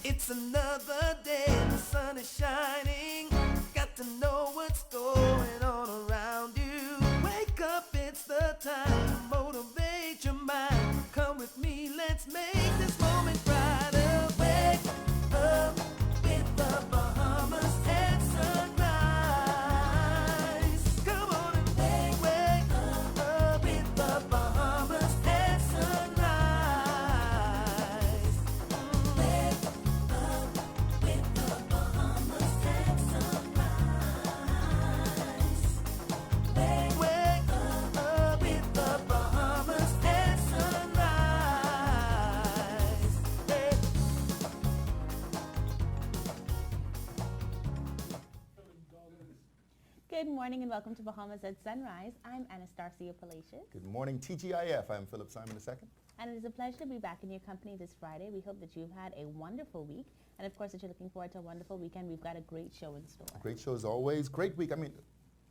It's another day, the sun is shining. Got to know what's going on around you. Wake up, it's the time to motivate your mind. Come with me, let's make this moment brighter. Wake up with the Bahamas at sunrise. Come on and wake up with the Bahamas at sunrise. Wake up with the Bahamas at sunrise. Wake up with the Bahamas at sunrise. Hey. Good morning and welcome to Bahamas at Sunrise. I'm Anastasia Palacios, Good morning, TGIF. I'm Philip Simon II. and it is a pleasure to be back in your company this Friday. We hope that you've had a wonderful week, and of course that you're looking forward to a wonderful weekend. We've got a great show in store. Great show as always. Great week. I mean,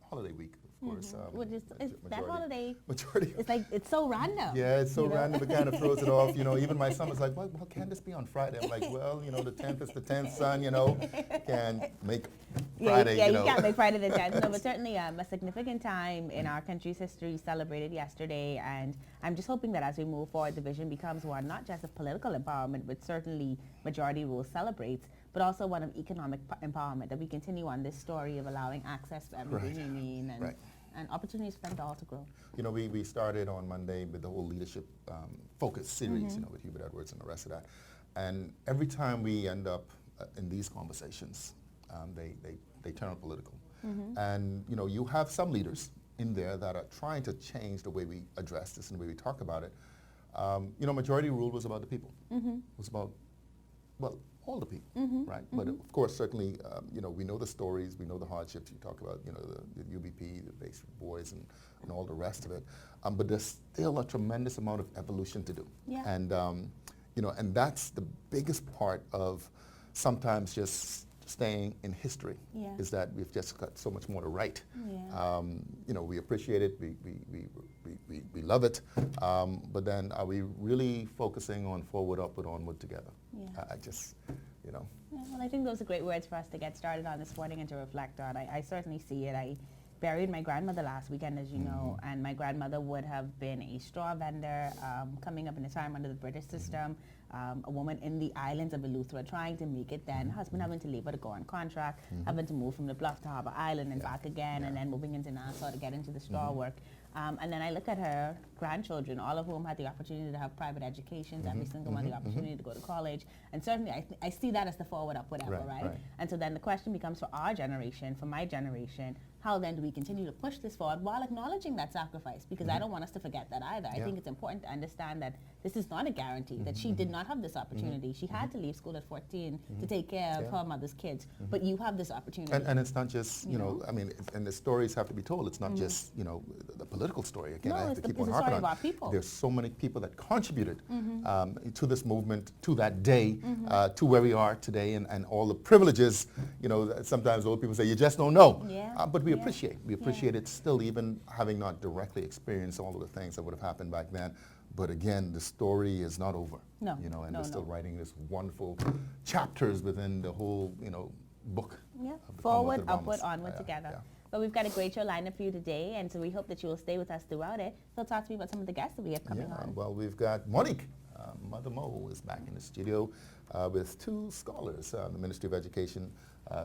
holiday week, of course. Which is, that holiday, Majority. it's like, it's so random. Yeah, it's so you know? random. It kind of throws it off. You know, even my son was like, well, can this be on Friday? I'm like, well, you know, the 10th is the 10th, son, you know. Can't make Friday, you know. can't make Friday the 10th. No, but certainly a significant time in our country's history celebrated yesterday, and I'm just hoping that as we move forward, the vision becomes one not just of political empowerment, but certainly majority rule celebrates, but also one of economic empowerment, that we continue on this story of allowing access to everything Right. we need and, Right. and opportunities for them all to grow. You know, we started on Monday with the whole leadership focus series, you know, with Hubert Edwards and the rest of that. And every time we end up in these conversations, they turn political. And, you know, you have some leaders in there that are trying to change the way we address this and the way we talk about it. You know, majority rule was about the people. It was about, well, all the people, right? But of course, certainly, you know, we know the stories, we know the hardships. You talk about, you know, the UBP, the Basic Boys, and all the rest of it. But there's still a tremendous amount of evolution to do. Yeah. And, you know, and that's the biggest part of sometimes just staying in history, Yeah. is that we've just got so much more to write. Yeah. You know, we appreciate it, we love it, but then are we really focusing on forward, upward, onward together? Yeah. I just, you know. Yeah, well, I think those are great words for us to get started on this morning and to reflect on. I certainly see it. I buried my grandmother last weekend, as you know, and my grandmother would have been a straw vendor coming up in a time under the British system, a woman in the islands of Eleuthera trying to make it then, husband having to leave her to go on contract, having to move from the Bluff to Harbour Island and back again, and then moving into Nassau to get into the straw work. And then I look at her grandchildren, all of whom had the opportunity to have private educations, every single one the opportunity to go to college. And certainly I see that as the forward, up, whatever, right? And so then the question becomes for our generation, for my generation, how then do we continue to push this forward while acknowledging that sacrifice? Because I don't want us to forget that either. I think it's important to understand that this is not a guarantee, that she did not have this opportunity. She had to leave school at 14 to take care of her mother's kids, but you have this opportunity. And it's not just, you know, I mean, and the stories have to be told. It's not just, you know, the political story. Again, No, I have it's to the- keep on it's the harping story on. of our people. There's so many people that contributed to this movement, to that day, to where we are today, and all the privileges. You know, that sometimes old people say, you just don't know. Yeah, But we yeah. appreciate it still, even having not directly experienced all of the things that would have happened back then. But again, the story is not over. No, You know, and no, we're still no. writing this wonderful chapters within the whole, you know, book. Yeah, of the forward, Commonwealth of upward, Bahamas. onward Yeah, together. yeah. But we've got a great show lined up for you today, and so we hope that you will stay with us throughout it. So talk to me about some of the guests that we have coming on. Well, we've got Monique. Mother Mo is back in the studio with two scholars, the Ministry of Education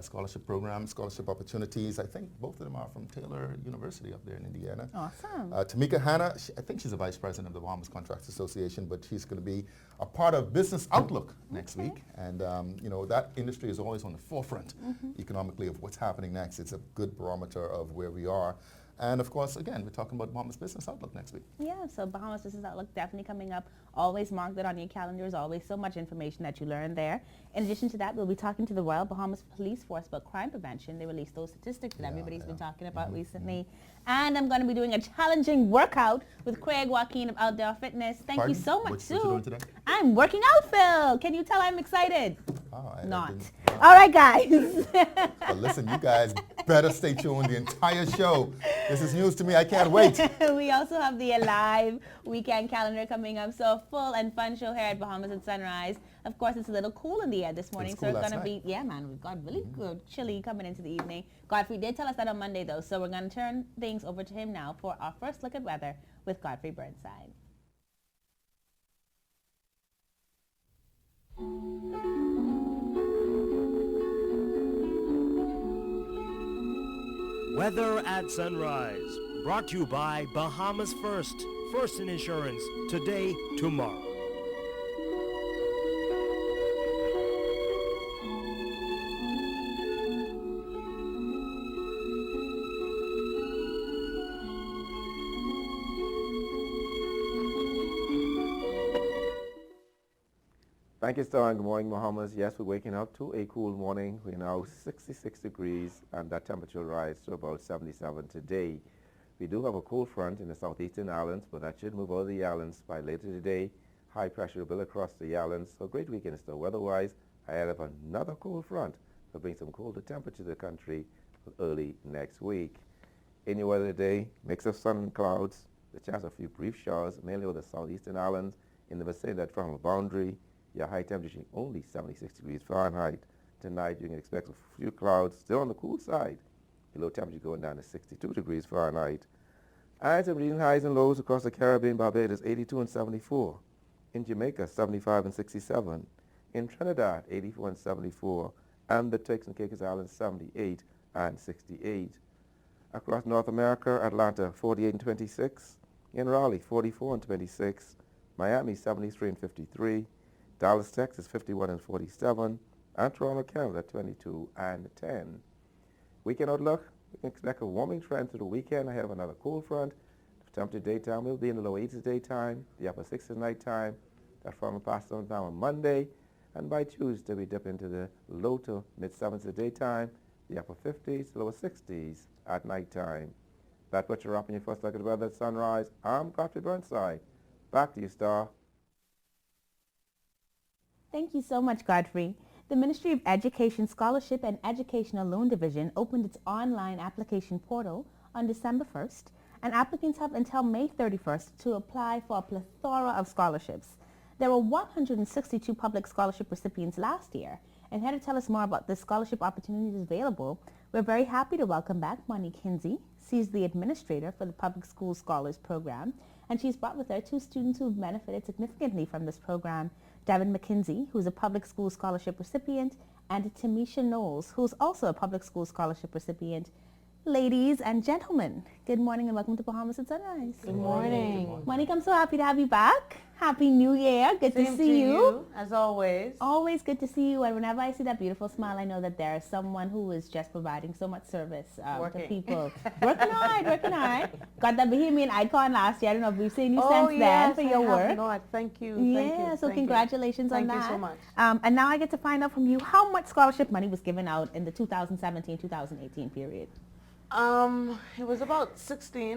scholarship program, scholarship opportunities. I think both of them are from Taylor University up there in Indiana. Awesome. Tamika Hanna, I think she's a vice president of the Bahamas Contracts Association, but she's going to be a part of Business Outlook next week. And, you know, that industry is always on the forefront economically of what's happening next. It's a good barometer of where we are. And of course, again, we're talking about Bahamas Business Outlook next week. Yeah, so Bahamas Business Outlook definitely coming up. Always mark that on your calendars. Always so much information that you learn there. In addition to that, we'll be talking to the Royal Bahamas Police Force about crime prevention. They released those statistics that everybody's been talking about recently. And I'm going to be doing a challenging workout with Craig Joaquin of Outdoor Fitness. Thank you so much, What Sue. you doing today? I'm working out, Phil. Can you tell I'm excited? Oh, I Not. didn't- All right, guys. But listen, you guys better stay tuned the entire show. This is news to me. I can't wait. We also have the live weekend calendar coming up. So a full and fun show here at Bahamas at Sunrise. Of course, it's a little cool in the air this morning, It's so cool it's going to last be, yeah, man, we've got really good chilly coming into the evening. Godfrey did tell us that on Monday, though, so we're going to turn things over to him now for our first look at weather with Godfrey Burnside. Weather at sunrise, brought to you by Bahamas First. First in insurance, today, tomorrow. Thank you, Star, and good morning, Bahamas. Yes, we're waking up to a cool morning. We're now 66 degrees, and that temperature will rise to about 77 today. We do have a cold front in the southeastern islands, but that should move over the islands by later today. High pressure will build across the islands, so great weekend still. Weather-wise, I add up another cold front to bring some colder temperature to the country early next week. In your weather today, mix of sun and clouds, the chance of a few brief showers, mainly over the southeastern islands in the vicinity of that frontal boundary. Your high temperature only 76 degrees Fahrenheit. Tonight you can expect a few clouds, still on the cool side. Your low temperature going down to 62 degrees Fahrenheit. And some region highs and lows across the Caribbean, Barbados 82 and 74. In Jamaica 75 and 67. In Trinidad 84 and 74. And the Turks and Caicos Islands 78 and 68. Across North America, Atlanta 48 and 26. In Raleigh 44 and 26. Miami 73 and 53. Dallas, Texas, 51 and 47, and Toronto, Canada, 22 and 10. Weekend outlook, we can expect a warming trend through the weekend. I have another cold front. The temperature daytime will be in the low 80s daytime, the upper 60s nighttime. That front will pass on down on Monday, and by Tuesday we dip into the low to mid 70s at daytime, the upper 50s, lower 60s at nighttime. That's what you're up in your first look at the weather at sunrise. I'm Godfrey Burnside. Back to you, Star. Thank you so much, Godfrey. The Ministry of Education Scholarship and Educational Loan Division opened its online application portal on December 1st, and applicants have until May 31st to apply for a plethora of scholarships. There were 162 public scholarship recipients last year, and here to tell us more about the scholarship opportunities available, we're very happy to welcome back Moni Kinsey. She's the administrator for the Public School Scholars Program, and she's brought with her two students who've benefited significantly from this program, Devin McKinsey, who's a public school scholarship recipient, and Tamisha Knowles, who's also a public school scholarship recipient. Ladies and gentlemen, good morning and welcome to Bahamas at Sunrise. Good morning. Monique, I'm so happy to have you back. Happy New Year. Good Same to see you. as always. Always good to see you. And whenever I see that beautiful smile, I know that there is someone who is just providing so much service to Working. people. Working hard. Got that Bohemian icon last year. I don't know if we've seen you Oh, since yes, then for your I have work. not. Thank you. Yeah, so thank congratulations you. on Thank that. you so much. And now I get to find out from you how much scholarship money was given out in the 2017-2018 period. It was about a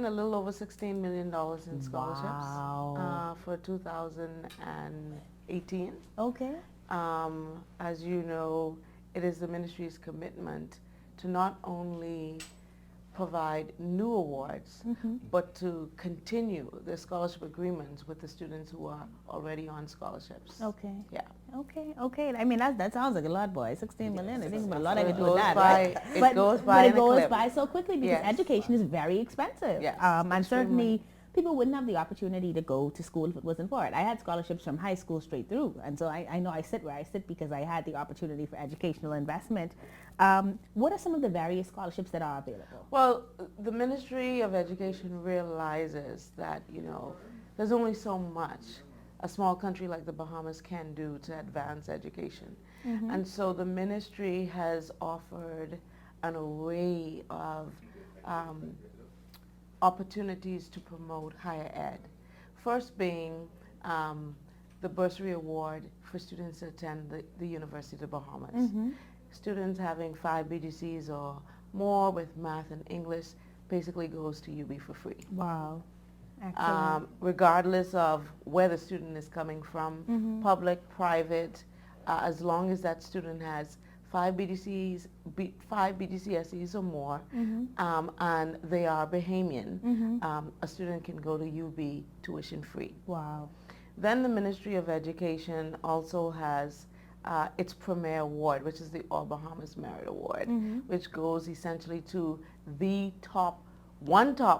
little over $16 million in scholarships Wow. for 2018. Okay. As you know, it is the ministry's commitment to not only provide new awards, but to continue the scholarship agreements with the students who are already on scholarships. Okay. Yeah. Okay. I mean, that sounds like a lot, boy. 16 million. I think about a lot I So can it do with goes that, by- right? it goes by but it in a goes clip. by so quickly because Yes. education is very expensive. Yes, And extremely. certainly people wouldn't have the opportunity to go to school if it wasn't for it. I had scholarships from high school straight through, and so I know I sit where I sit because I had the opportunity for educational investment. What are some of the various scholarships that are available? Well, the Ministry of Education realizes that, there's only so much a small country like the Bahamas can do to advance education. And so the ministry has offered an array of opportunities to promote higher ed. First being the bursary award for students to attend the University of the Bahamas. Students having 5 BDCs or more with math and English basically goes to UB for free. Wow. Excellent. Regardless of where the student is coming from, public, private, as long as that student has 5 BDCSEs or more, and they are Bahamian, a student can go to UB tuition free. Wow. Then the Ministry of Education also has its premier award, which is the All Bahamas Merit Award, which goes essentially to the top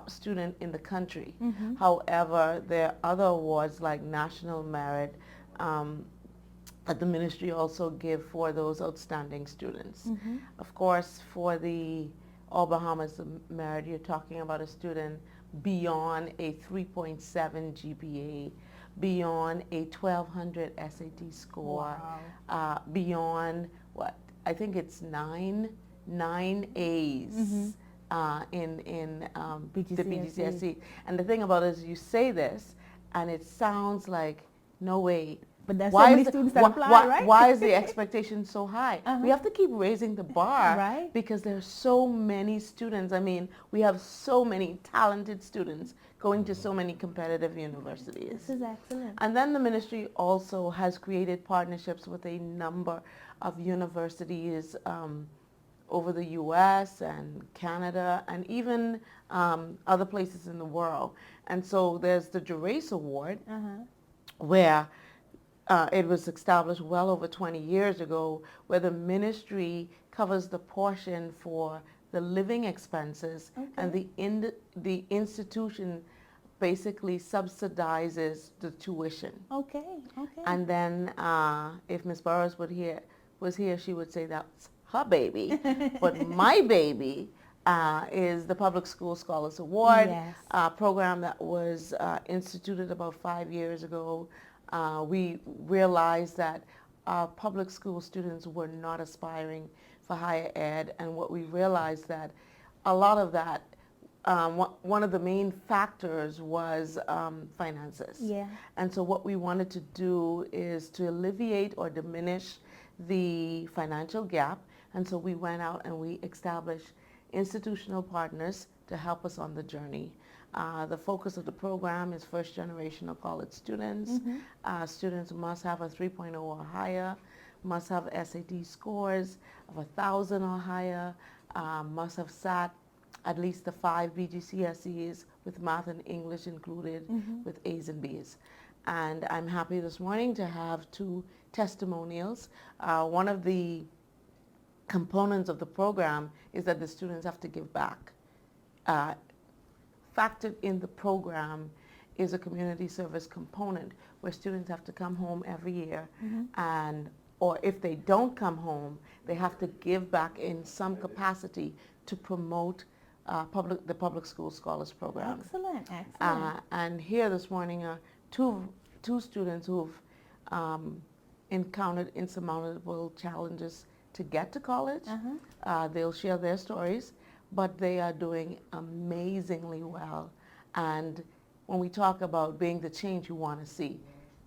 student in the country. However, there are other awards like National Merit that the ministry also give for those outstanding students. Of course, for the All Bahamas Merit, you're talking about a student beyond a 3.7 GPA, beyond a 1200 SAT score, beyond what I think it's nine A's in the BGCSE. And the thing about it is, you say this, and it sounds like no way. But there's so many students that apply, right? Why is the expectation so high? We have to keep raising the bar, right? Because there's so many students. I mean, we have so many talented students going to so many competitive universities. This is excellent. And then the ministry also has created partnerships with a number of universities over the U.S. and Canada and even other places in the world. And so there's the Gerace Award, where it was established well over 20 years ago, where the ministry covers the portion for the living expenses, and the institution basically subsidizes the tuition. Okay. And then if Ms. Burrows was here, she would say that's her baby. But my baby is the Public School Scholars Award, program that was instituted about 5 years ago. We realized that our public school students were not aspiring for higher ed, and what we realized that a lot of that, one of the main factors was finances. And so what we wanted to do is to alleviate or diminish the financial gap, and so we went out and we established institutional partners to help us on the journey. The focus of the program is first generation of college students. Students must have a 3.0 or higher, must have SAT scores of 1,000 or higher, must have sat at least the 5 BGCSEs with math and English included with A's and B's. And I'm happy this morning to have 2 testimonials. One of the components of the program is that the students have to give back. Factored in the program is a community service component where students have to come home every year, and or if they don't come home, they have to give back in some capacity to promote the Public School Scholars Program. Excellent. And here this morning are two students who've encountered insurmountable challenges to get to college. They'll share their stories, but they are doing amazingly well. And when we talk about being the change you want to see,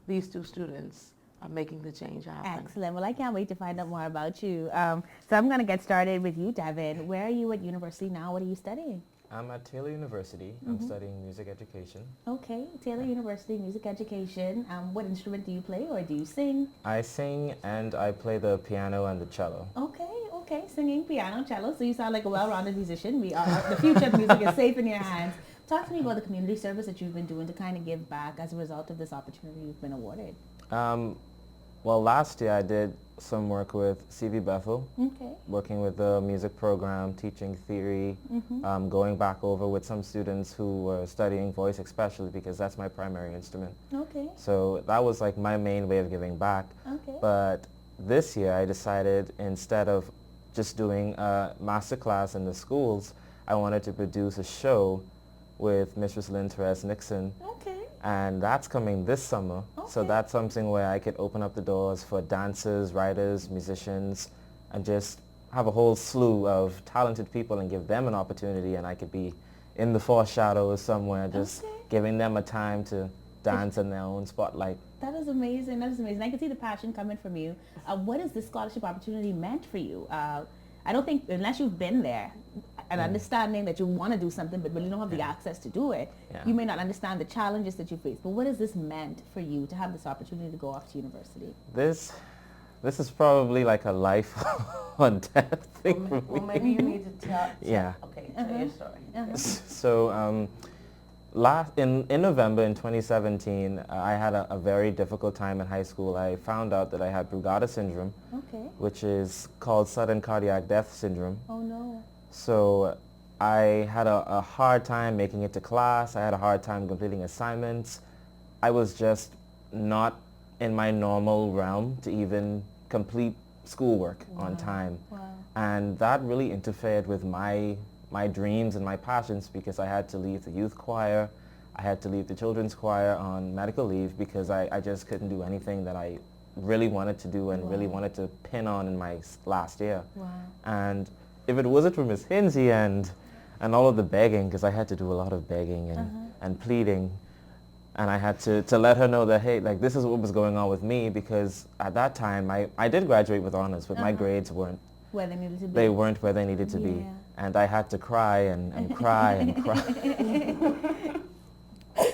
these 2 students are making the change happen. Excellent. Well, I can't wait to find out more about you. So I'm going to get started with you, Devin. Where are you at university now? What are you studying? I'm at Taylor University. I'm studying music education. Okay, Taylor University, music education. What instrument do you play, or do you sing? I sing and I play the piano and the cello. Okay, singing, piano, cello. So you sound like a well-rounded musician. The future of music is safe in your hands. Talk to me about the community service that you've been doing to kind of give back as a result of this opportunity you've been awarded. Well, last year I did some work with CV Bethel, working with the music program, teaching theory, going back over with some students who were studying voice, especially because that's my primary instrument. So that was like my main way of giving back. But this year I decided, instead of just doing a master class in the schools, I wanted to produce a show with Mistress Lynn Therese Nixon. And that's coming this summer. So that's something where I could open up the doors for dancers, writers, musicians, and just have a whole slew of talented people and give them an opportunity, and I could be in the foreshadows somewhere, just giving them a time to dance in their own spotlight. That is amazing. That is amazing. I can see the passion coming from you. What has this scholarship opportunity meant for you? I don't think, unless you've been there, and understanding that you want to do something but really don't have the access to do it, you may not understand the challenges that you face. But what has this meant for you to have this opportunity to go off to university? This is probably like a life or death thing for me. Well, maybe you need to tell. Yeah. Okay, tell your story. So in November in 2017, I had a very difficult time in high school. I found out that I had Brugada syndrome, which is called sudden cardiac death syndrome. Oh no. So I had a hard time making it to class. I had a hard time completing assignments. I was just not in my normal realm to even complete schoolwork on time. Wow. And that really interfered with my dreams and my passions, because I had to leave the youth choir. I had to leave the children's choir on medical leave because I just couldn't do anything that I really wanted to do and really wanted to pin on in my last year. Wow. And if it wasn't for Miss Hinsey and all of the begging, because I had to do a lot of begging and pleading, and I had to let her know that, hey, like, this is what was going on with me, because at that time I did graduate with honors, but my grades weren't where they needed to be. They weren't where they needed to be. And I had to cry and cry and cry.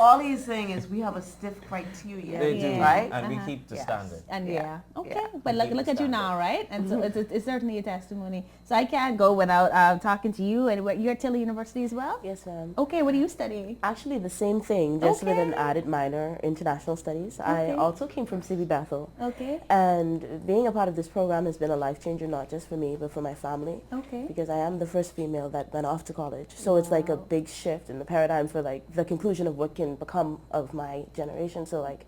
All he's saying is we have a stiff criteria, They do, right? and we keep the standard. And okay. Yeah. But look at you now, right? And so it's certainly a testimony. So I can't go without talking to you. And you're at Tiller University as well? Yes, ma'am. Okay, what are you studying? Actually, the same thing, just with an Okay. added minor, international studies. I also came from CB Bethel. Okay. And being a part of this program has been a life changer, not just for me, but for my family. Okay. Because I am the first female that went off to college. So it's like a big shift in the paradigm for like the conclusion of what can become of my generation. So like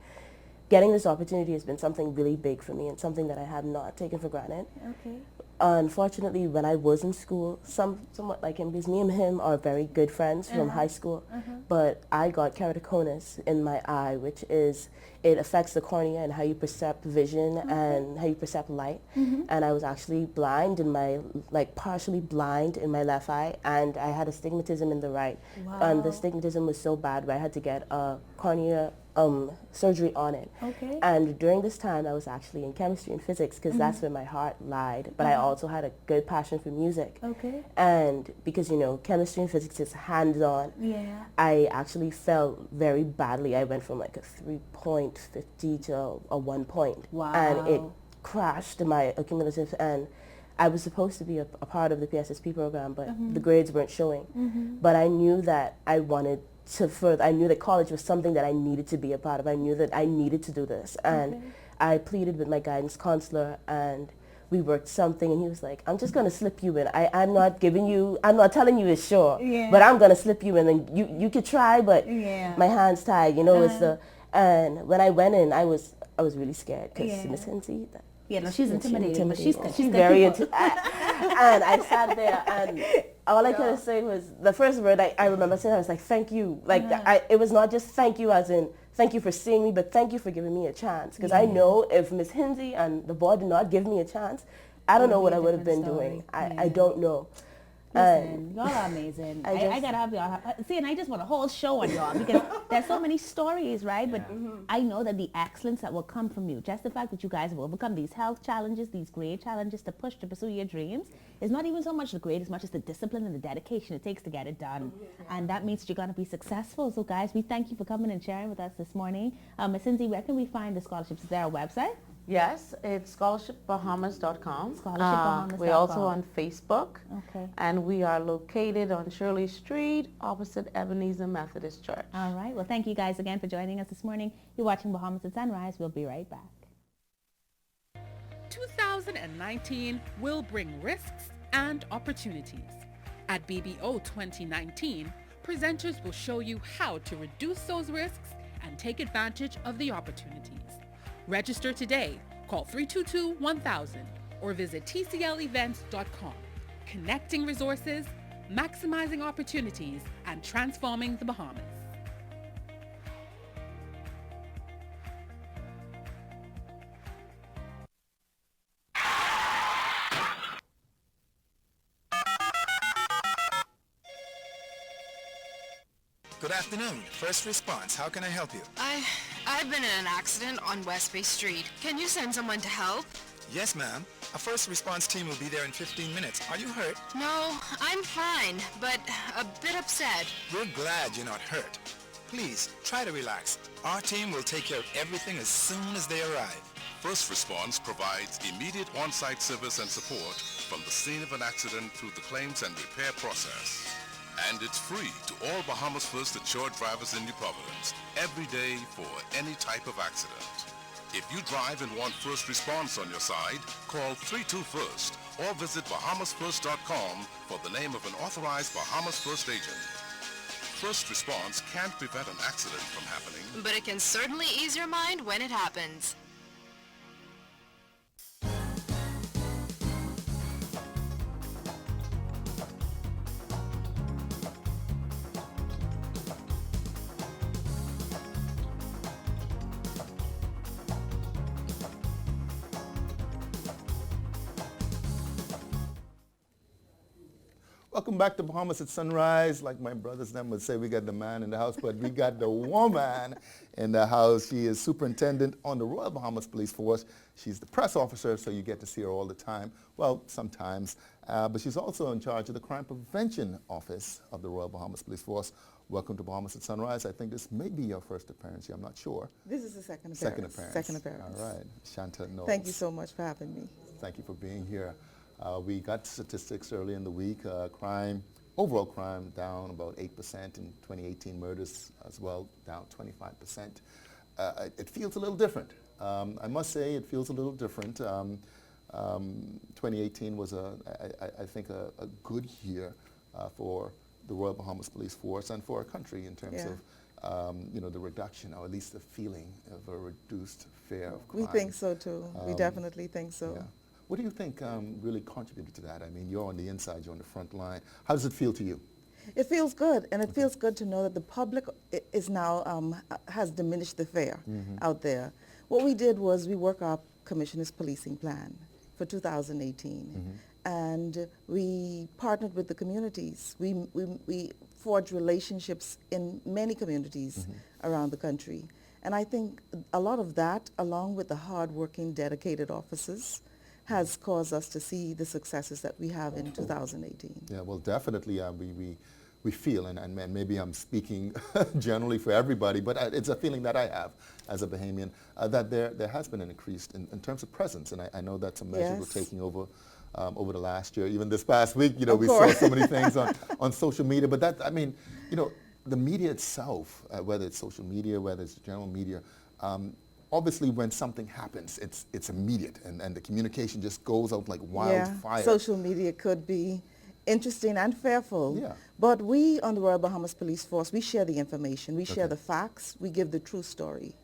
getting this opportunity has been something really big for me and something that I have not taken for granted. Okay. Unfortunately, when I was in school, somewhat like him, because me and him are very good friends from high school, but I got keratoconus in my eye, which is, it affects the cornea and how you perceive vision and how you perceive light. And I was actually blind in my, like partially blind in my left eye, and I had astigmatism in the right. And the astigmatism was so bad where I had to get a cornea surgery on it. Okay. And during this time, I was actually in chemistry and physics because that's where my heart lied. But I also had a good passion for music. Okay. And because, you know, chemistry and physics is hands-on, I actually felt very badly. I went from like a 3.50 to a 1 point. Wow. And it crashed my accumulative, and I was supposed to be a part of the PSSP program, but the grades weren't showing. But I knew that I wanted to further. I knew that college was something that I needed to be a part of. I knew that I needed to do this. And I pleaded with my guidance counselor, and we worked something, and he was like, I'm just going to slip you in. I'm not telling you it's sure, but I'm going to slip you in, and you could try, but my hands tied, you know, and when I went in, I was really scared because Miss Hinsey, she's intimidating, but she's very intimidating. And I sat there, and all I could say was, the first word I remember saying, I was like, thank you. Like, it was not just thank you as in, thank you for seeing me, but thank you for giving me a chance. Because I know if Miss Hinsey and the board did not give me a chance, I don't know what I would have been doing. I don't know. Listen, y'all are amazing. I gotta have y'all. See, and I just want a whole show on y'all because there's so many stories, right? But I know that the excellence that will come from you, just the fact that you guys have overcome these health challenges, these grade challenges to pursue your dreams, is not even so much the grade as much as the discipline and the dedication it takes to get it done. And that means you're gonna be successful. So guys, we thank you for coming and sharing with us this morning. Ms. Hinsey, where can we find the scholarships? Is there a website? Yes, it's scholarshipbahamas.com. Scholarshipbahamas.com. We're also on Facebook. Okay. And we are located on Shirley Street, opposite Ebenezer Methodist Church. All right. Well, thank you guys again for joining us this morning. You're watching Bahamas at Sunrise. We'll be right back. 2019 will bring risks and opportunities. At BBO 2019, presenters will show you how to reduce those risks and take advantage of the opportunities. Register today, call 322-1000 or visit tclevents.com. Connecting resources, maximizing opportunities, and transforming the Bahamas. Good afternoon. First response. How can I help you? I've been in an accident on West Bay Street. Can you send someone to help? Yes, ma'am. A first response team will be there in 15 minutes. Are you hurt? No, I'm fine, but a bit upset. We're glad you're not hurt. Please, try to relax. Our team will take care of everything as soon as they arrive. First Response provides immediate on-site service and support from the scene of an accident through the claims and repair process. And it's free to all Bahamas First insured drivers in New Providence, every day for any type of accident. If you drive and want first response on your side, call 32-FIRST or visit bahamasfirst.com for the name of an authorized Bahamas First agent. First response can't prevent an accident from happening, But it can certainly ease your mind when it happens. Welcome back to Bahamas at Sunrise. Like my brothers them would say, we got the man in the house, but we got the woman in the house. She is superintendent on the Royal Bahamas Police Force. She's the press officer, so you get to see her all the time. Well, sometimes. But she's also in charge of the Crime Prevention Office of the Royal Bahamas Police Force. Welcome to Bahamas at Sunrise. I think this may be your first appearance here. I'm not sure. This is the second appearance. Second appearance. Second appearance. All right. Shanta Knowles. Thank you so much for having me. Thank you for being here. We got statistics early in the week. Overall crime down about 8% in 2018. Murders as well down 25%. It feels a little different. I must say it feels a little different. 2018 was, I think, a good year for the Royal Bahamas Police Force and for our country in terms of the reduction, or at least the feeling of a reduced fear of crime. We think so too. We definitely think so. Yeah. What do you think really contributed to that? I mean, you're on the inside, you're on the front line. How does it feel to you? It feels good, and it feels good to know that the public is now has diminished the fear out there. What we did was we worked our Commissioner's Policing Plan for 2018, and we partnered with the communities. We forged relationships in many communities around the country, and I think a lot of that, along with the hard-working, dedicated officers, has caused us to see the successes that we have in 2018. Yeah, well, definitely we feel, and maybe I'm speaking generally for everybody, but it's a feeling that I have as a Bahamian, that there has been an increase in terms of presence, and I know that's a measure we're taking over the last year. Even this past week, we saw so many things on social media, but that, I mean, the media itself, whether it's social media, whether it's general media, obviously, when something happens, it's immediate, and the communication just goes out like wildfire. Social media could be interesting and fearful. Yeah. But we on the Royal Bahamas Police Force, we share the information, we share the facts, we give the true story.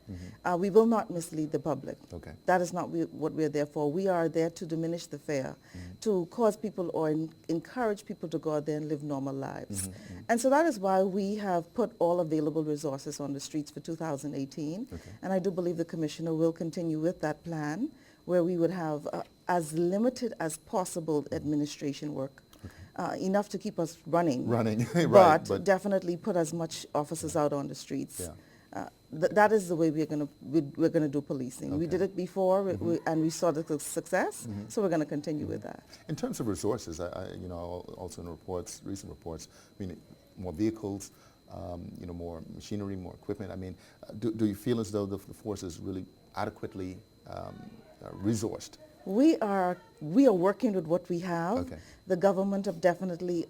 We will not mislead the public. Okay. That is not what we're there for. We are there to diminish the fear, to cause people or encourage people to go out there and live normal lives. And so that is why we have put all available resources on the streets for 2018. And I do believe the Commissioner will continue with that plan, where we would have as limited as possible administration work. Enough to keep us running, right, but definitely put as much officers out on the streets. Yeah. That is the way we're gonna do policing. Okay. We did it before, and we saw the success, so we're going to continue with that. In terms of resources, also in recent reports, I mean, more vehicles, more machinery, more equipment. I mean, do you feel as though the force is really adequately resourced? We are working with what we have. Okay. The government have definitely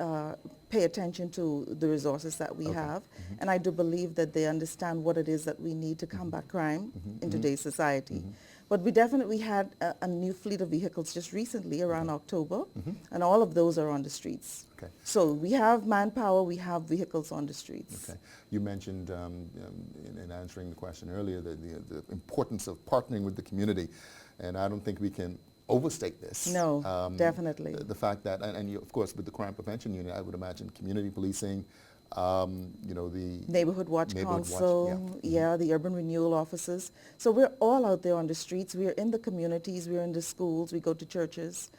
pay attention to the resources that we have, and I do believe that they understand what it is that we need to combat crime in today's society. But we definitely had a new fleet of vehicles just recently around October, and all of those are on the streets. Okay. So we have manpower, we have vehicles on the streets. Okay. You mentioned in answering the question earlier the importance of partnering with the community. And I don't think we can overstate this. No, definitely. The fact that, and you, of course, with the Crime Prevention Unit, I would imagine community policing, the Neighborhood Watch Council, the Urban Renewal Officers. So we're all out there on the streets. We're in the communities. We're in the schools. We go to churches,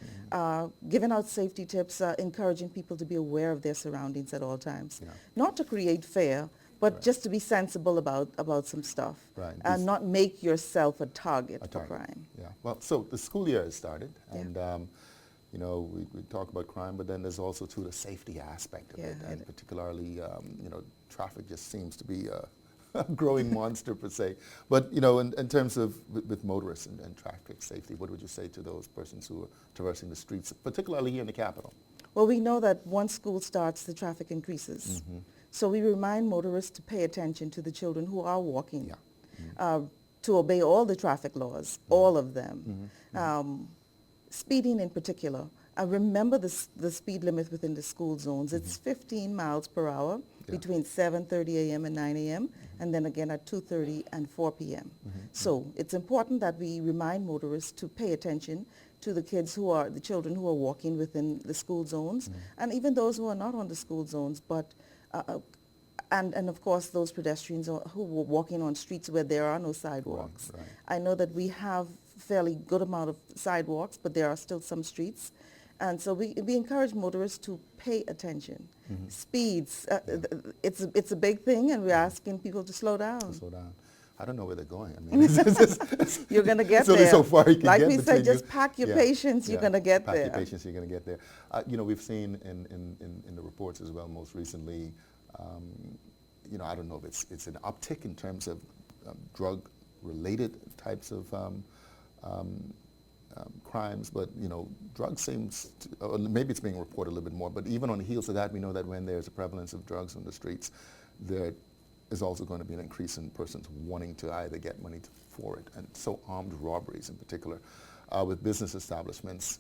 giving out safety tips, encouraging people to be aware of their surroundings at all times. Yeah. Not to create fear, but just to be sensible about some stuff, and not make yourself a target for crime. Yeah. Well, so the school year has started, and we talk about crime, but then there's also the safety aspect of it, and particularly traffic just seems to be a growing monster per se. But in terms of with motorists and traffic safety, what would you say to those persons who are traversing the streets, particularly here in the capital? Well, we know that once school starts, the traffic increases. So we remind motorists to pay attention to the children who are walking, to obey all the traffic laws, all of them. Speeding in particular. Remember the speed limit within the school zones. It's 15 miles per hour between 7:30 a.m. and 9 a.m. and then again at 2:30 and 4 p.m. So it's important that we remind motorists to pay attention to the children who are walking within the school zones, and even those who are not on the school zones, but and of course those pedestrians who were walking on streets where there are no sidewalks. Right. I know that we have fairly good amount of sidewalks, but there are still some streets. And so we encourage motorists to pay attention. Speeds, it's a big thing, and we're asking people to slow down. Slow down. I don't know where they're going. I mean, you're going to get it's only there. so far you can like get we said, just you. pack your patience, you're going to get there. Pack your patience, you're going to get there. We've seen in the reports as well most recently, I don't know if it's an uptick in terms of drug-related types of crimes, but drugs seems or maybe it's being reported a little bit more, but even on the heels of that, we know that when there's a prevalence of drugs on the streets, there is also going to be an increase in persons wanting to either get money for it, and so armed robberies in particular with business establishments.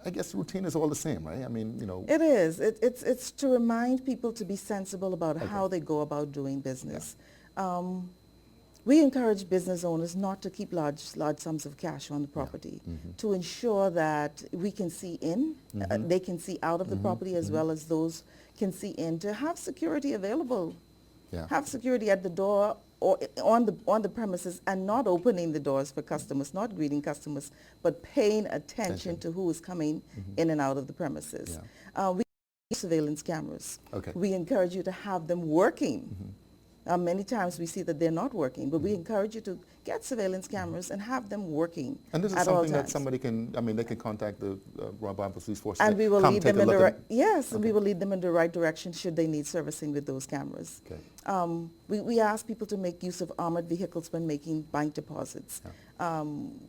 I guess the routine is all the same, right? I mean, It is. It's to remind people to be sensible about how they go about doing business. We encourage business owners not to keep large sums of cash on the property, to ensure that we can see in, they can see out of the property as well as those can see in, to have security available. Have security at the door or on the premises, and not opening the doors for customers, not greeting customers, but paying attention to who is coming in and out of the premises. We use surveillance cameras. We encourage you to have them working. Many times we see that they're not working, but we encourage you to get surveillance cameras and have them working. And this is something that somebody can, they can contact the Royal Bahamas Police Force. And we will lead them in and we will lead them in the right direction should they need servicing with those cameras. We ask people to make use of armored vehicles when making bank deposits.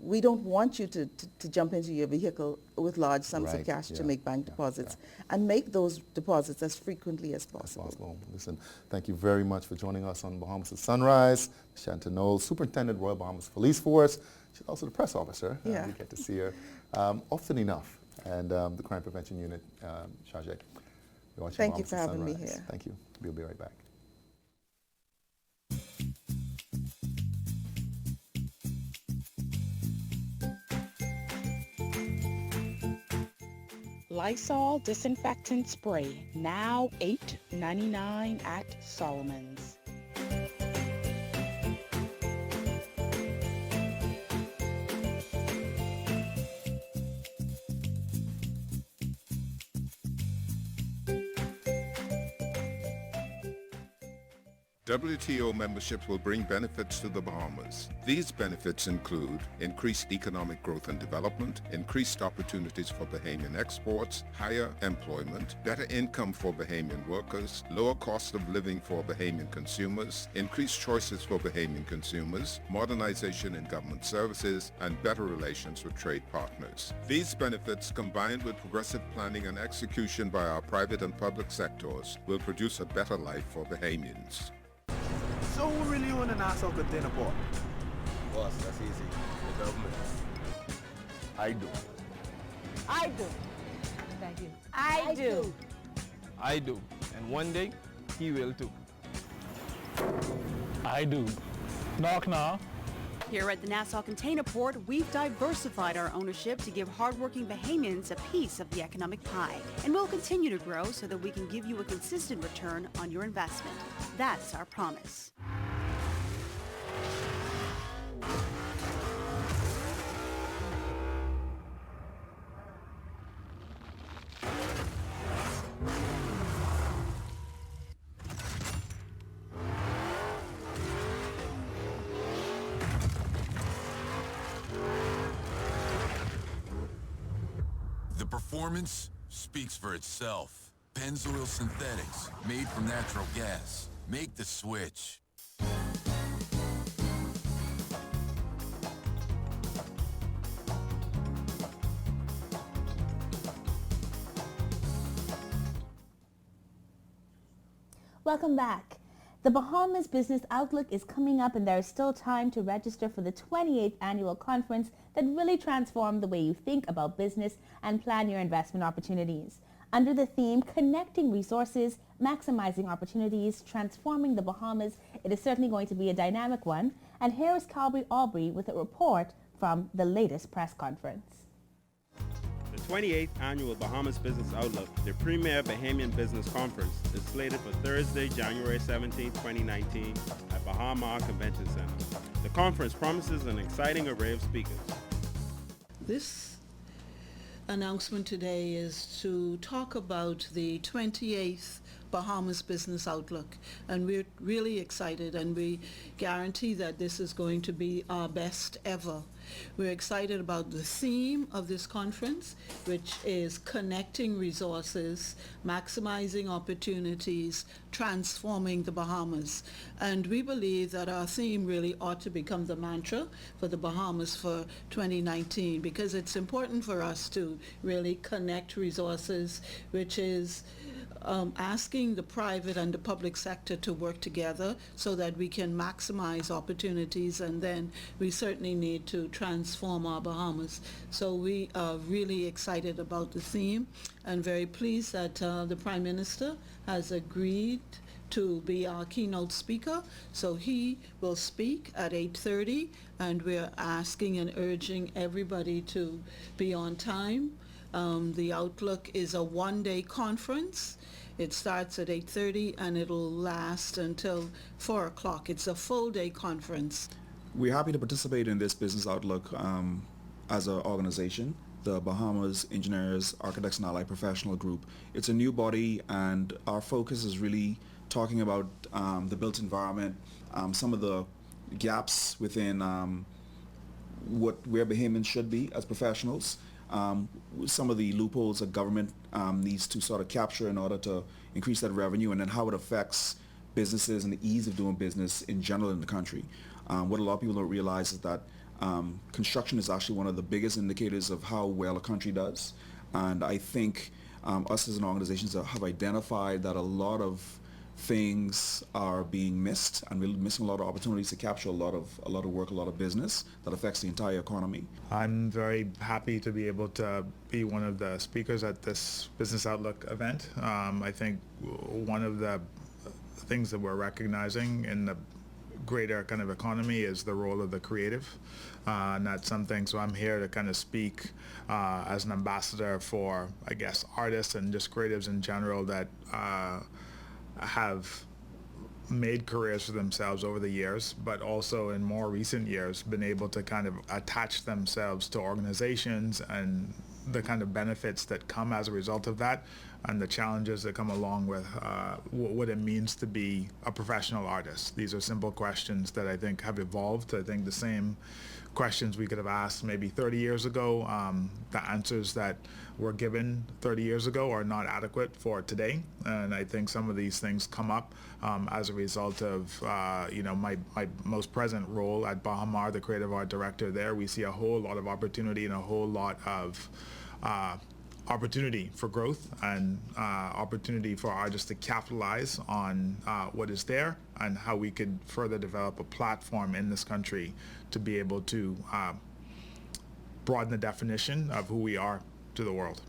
We don't want you to jump into your vehicle with large sums of cash to make bank deposits, and make those deposits as frequently as possible. Listen, thank you very much for joining us on Bahamas at Sunrise. Shanta Knowles, Superintendent, Royal Bahamas Police Force. She's also the press officer. We get to see her often enough. And the Crime Prevention Unit, Shajay. Thank you for having me here. Thank you. We'll be right back. Lysol disinfectant spray, now $8.99 at Solomon's. WTO memberships will bring benefits to the Bahamas. These benefits include increased economic growth and development, increased opportunities for Bahamian exports, higher employment, better income for Bahamian workers, lower cost of living for Bahamian consumers, increased choices for Bahamian consumers, modernization in government services, and better relations with trade partners. These benefits, combined with progressive planning and execution by our private and public sectors, will produce a better life for Bahamians. So who really own an Nassau container port? Boss, that's easy. The government. I do. I do. Thank you. I do. I do. And one day, he will too. I do. Knock knock. Here at the Nassau Container Port, we've diversified our ownership to give hardworking Bahamians a piece of the economic pie. And we'll continue to grow so that we can give you a consistent return on your investment. That's our promise. The performance speaks for itself. Pennzoil Synthetics, made from natural gas. Make the switch. Welcome back. The Bahamas Business Outlook is coming up, and there is still time to register for the 28th annual conference that really transformed the way you think about business and plan your investment opportunities. Under the theme, Connecting Resources, Maximizing Opportunities, Transforming the Bahamas, it is certainly going to be a dynamic one. And here is Calvary Aubrey with a report from the latest press conference. The 28th Annual Bahamas Business Outlook, the premier Bahamian business conference, is slated for Thursday, January 17, 2019 at Bahamas Convention Center. The conference promises an exciting array of speakers. This announcement today is to talk about the 28th Bahamas Business Outlook, and we're really excited, and we guarantee that this is going to be our best ever. We're excited about the theme of this conference, which is connecting resources, maximizing opportunities, transforming the Bahamas. And we believe that our theme really ought to become the mantra for the Bahamas for 2019, because it's important for us to really connect resources, which is asking the private and the public sector to work together so that we can maximize opportunities, and then we certainly need to transform our Bahamas. So we are really excited about the theme and very pleased that the Prime Minister has agreed to be our keynote speaker. So he will speak at 8:30, and we're asking and urging everybody to be on time. The Outlook is a one-day conference. It starts at 8:30 and it'll last until 4 o'clock. It's a full-day conference. We're happy to participate in this Business Outlook as an organization, the Bahamas Engineers, Architects and Allied Professional Group. It's a new body, and our focus is really talking about the built environment, some of the gaps within where Bahamians should be as professionals, some of the loopholes that government needs to sort of capture in order to increase that revenue, and then how it affects businesses and the ease of doing business in general in the country. What a lot of people don't realize is that construction is actually one of the biggest indicators of how well a country does. And I think us as an organization have identified that a lot of things are being missed, and we're missing a lot of opportunities to capture a lot of work, a lot of business that affects the entire economy. I'm very happy to be able to be one of the speakers at this Business Outlook event. I think one of the things that we're recognizing in the greater kind of economy is the role of the creative, and that's something. So I'm here to kind of speak as an ambassador for, I guess, artists and just creatives in general that have made careers for themselves over the years, but also in more recent years been able to kind of attach themselves to organizations and the kind of benefits that come as a result of that, and the challenges that come along with what it means to be a professional artist. These are simple questions that I think have evolved. I think the same questions we could have asked maybe 30 years ago, the answers that were given 30 years ago are not adequate for today. And I think some of these things come up as a result of my most present role at Bahamas, the creative art director there. We see a whole lot of opportunity and a whole lot of opportunity for growth and opportunity for artists to capitalize on what is there, and how we could further develop a platform in this country to be able to broaden the definition of who we are to the world.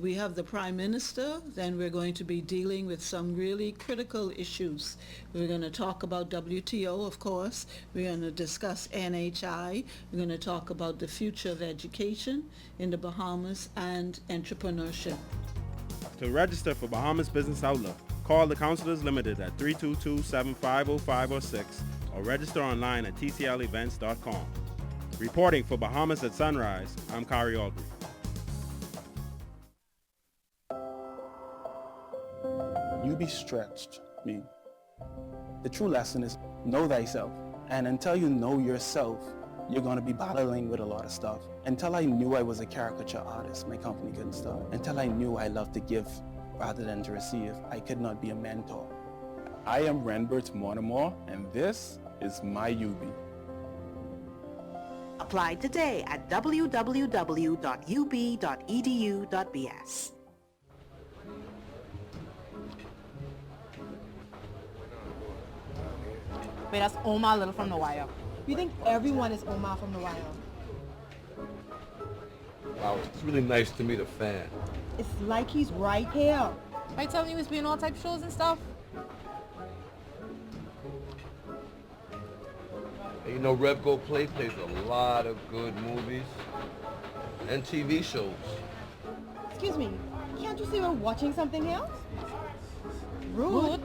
We have the Prime Minister, then we're going to be dealing with some really critical issues. We're going to talk about WTO, of course. We're going to discuss NHI. We're going to talk about the future of education in the Bahamas and entrepreneurship. To register for Bahamas Business Outlook, call the Counselors Limited at 322-750506 or register online at tclevents.com. Reporting for Bahamas at Sunrise, I'm Kari Aldry. You be stretched. The true lesson is know thyself. And until you know yourself, you're going to be battling with a lot of stuff. Until I knew I was a caricature artist, my company couldn't start. Until I knew I loved to give rather than to receive, I could not be a mentor. I am Renbert Mortimer, and this is my UB. Apply today at www.ub.edu.bs. Wait, that's Omar Little from The Wire. You think everyone is Omar from The Wire? Wow, it's really nice to meet a fan. It's like he's right here. Are you telling me he was being all type shows and stuff? And you know, Rev Go Play plays a lot of good movies and TV shows. Excuse me, can't you see we're watching something else? Rude.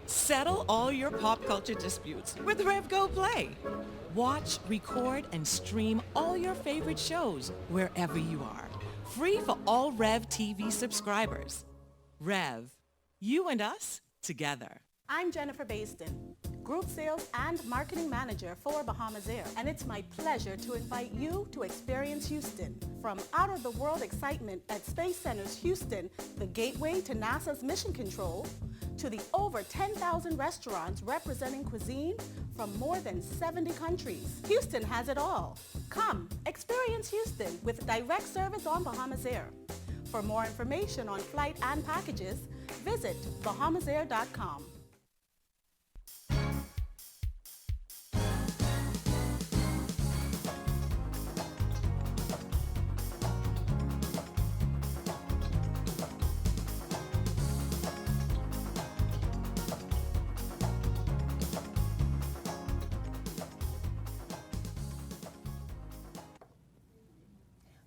Settle all your pop culture disputes with Rev Go Play. Watch, record, and stream all your favorite shows wherever you are. Free for all Rev TV subscribers. Rev, you and us together. I'm Jennifer Baston, Group Sales and Marketing Manager for Bahamas Air, and it's my pleasure to invite you to experience Houston. From out-of-the-world excitement at Space Center's Houston, the gateway to NASA's Mission Control, to the over 10,000 restaurants representing cuisine from more than 70 countries. Houston has it all. Come, experience Houston with direct service on Bahamas Air. For more information on flight and packages, visit bahamasair.com.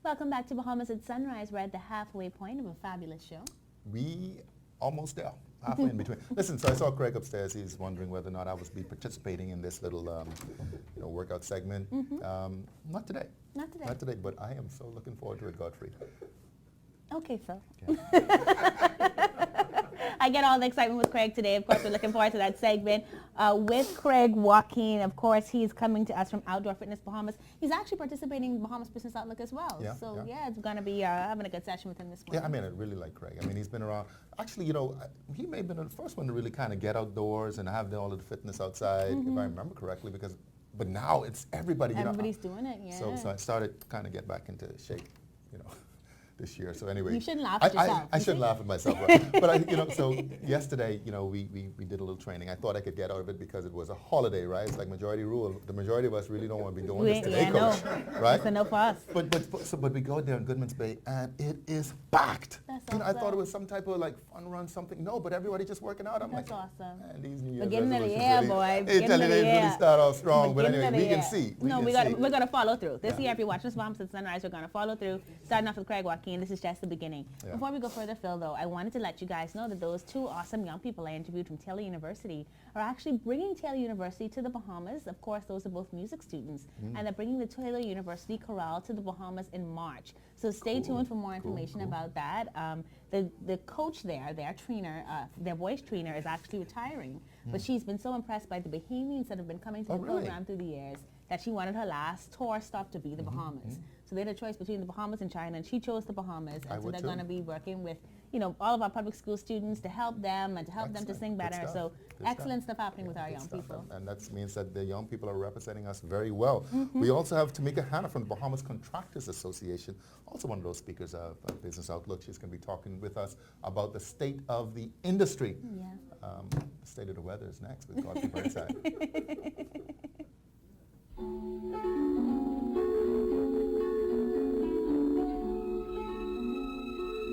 Welcome back to Bahamas at Sunrise. We're at the halfway point of a fabulous show. We almost there, halfway in between. Listen, so I saw Craig upstairs. He's wondering whether or not I was be participating in this little workout segment. Not today. Not today. Not today, but I am so looking forward to it, Godfrey. Okay, Phil. I get all the excitement with Craig today. Of course, we're looking forward to that segment. With Craig Joaquin, of course, he's coming to us from Outdoor Fitness Bahamas. He's actually participating in Bahamas Business Outlook as well. Yeah, it's going to be having a good session with him this morning. Yeah, I mean, I really like Craig. I mean, he's been around. Actually, you know, he may have been the first one to really kind of get outdoors and have all of the fitness outside, if I remember correctly, but now it's everybody. Everybody's doing it, yeah. So I started kind of get back into shape, you know, this year. So anyway, you shouldn't laugh at yourself. I shouldn't laugh at myself, right? But so yesterday, you know, we did a little training. I thought I could get out of it because it was a holiday, right? It's like majority rule. The majority of us really don't want to be doing this today, Coach, right? It's a no for us. But we go there in Goodman's Bay and it is packed. That's awesome. awesome. I thought it was some type of like fun run, something. No, but everybody just working out. I'm That's like, awesome. Man, these New Year's Beginning of the resolutions year, really, boy. They really start off strong. But anyway, we can see. We're gonna follow through. This year, if you're watching Bahamas at Sunrise, we're gonna follow through. Starting off with Craig Joaquin. This is just the beginning. Yeah. Before we go further, Phil, though, I wanted to let you guys know that those two awesome young people I interviewed from Taylor University are actually bringing Taylor University to the Bahamas. Of course, those are both music students, and they're bringing the Taylor University Chorale to the Bahamas in March. So stay tuned for more information about that. The coach there, their trainer, their voice trainer, is actually retiring, but she's been so impressed by the Bahamians that have been coming to the program through the years that she wanted her last tour stop to be the Bahamas. So they had a choice between the Bahamas and China, and she chose the Bahamas. And so they're going to be working with, you know, all of our public school students to help them and to help them to sing better. So excellent stuff happening with our young people. And that means that the young people are representing us very well. We also have Tamika Hanna from the Bahamas Contractors Association, also one of those speakers of Business Outlook. She's going to be talking with us about the state of the industry. Yeah. The state of the weather is next with Godfrey Burnside.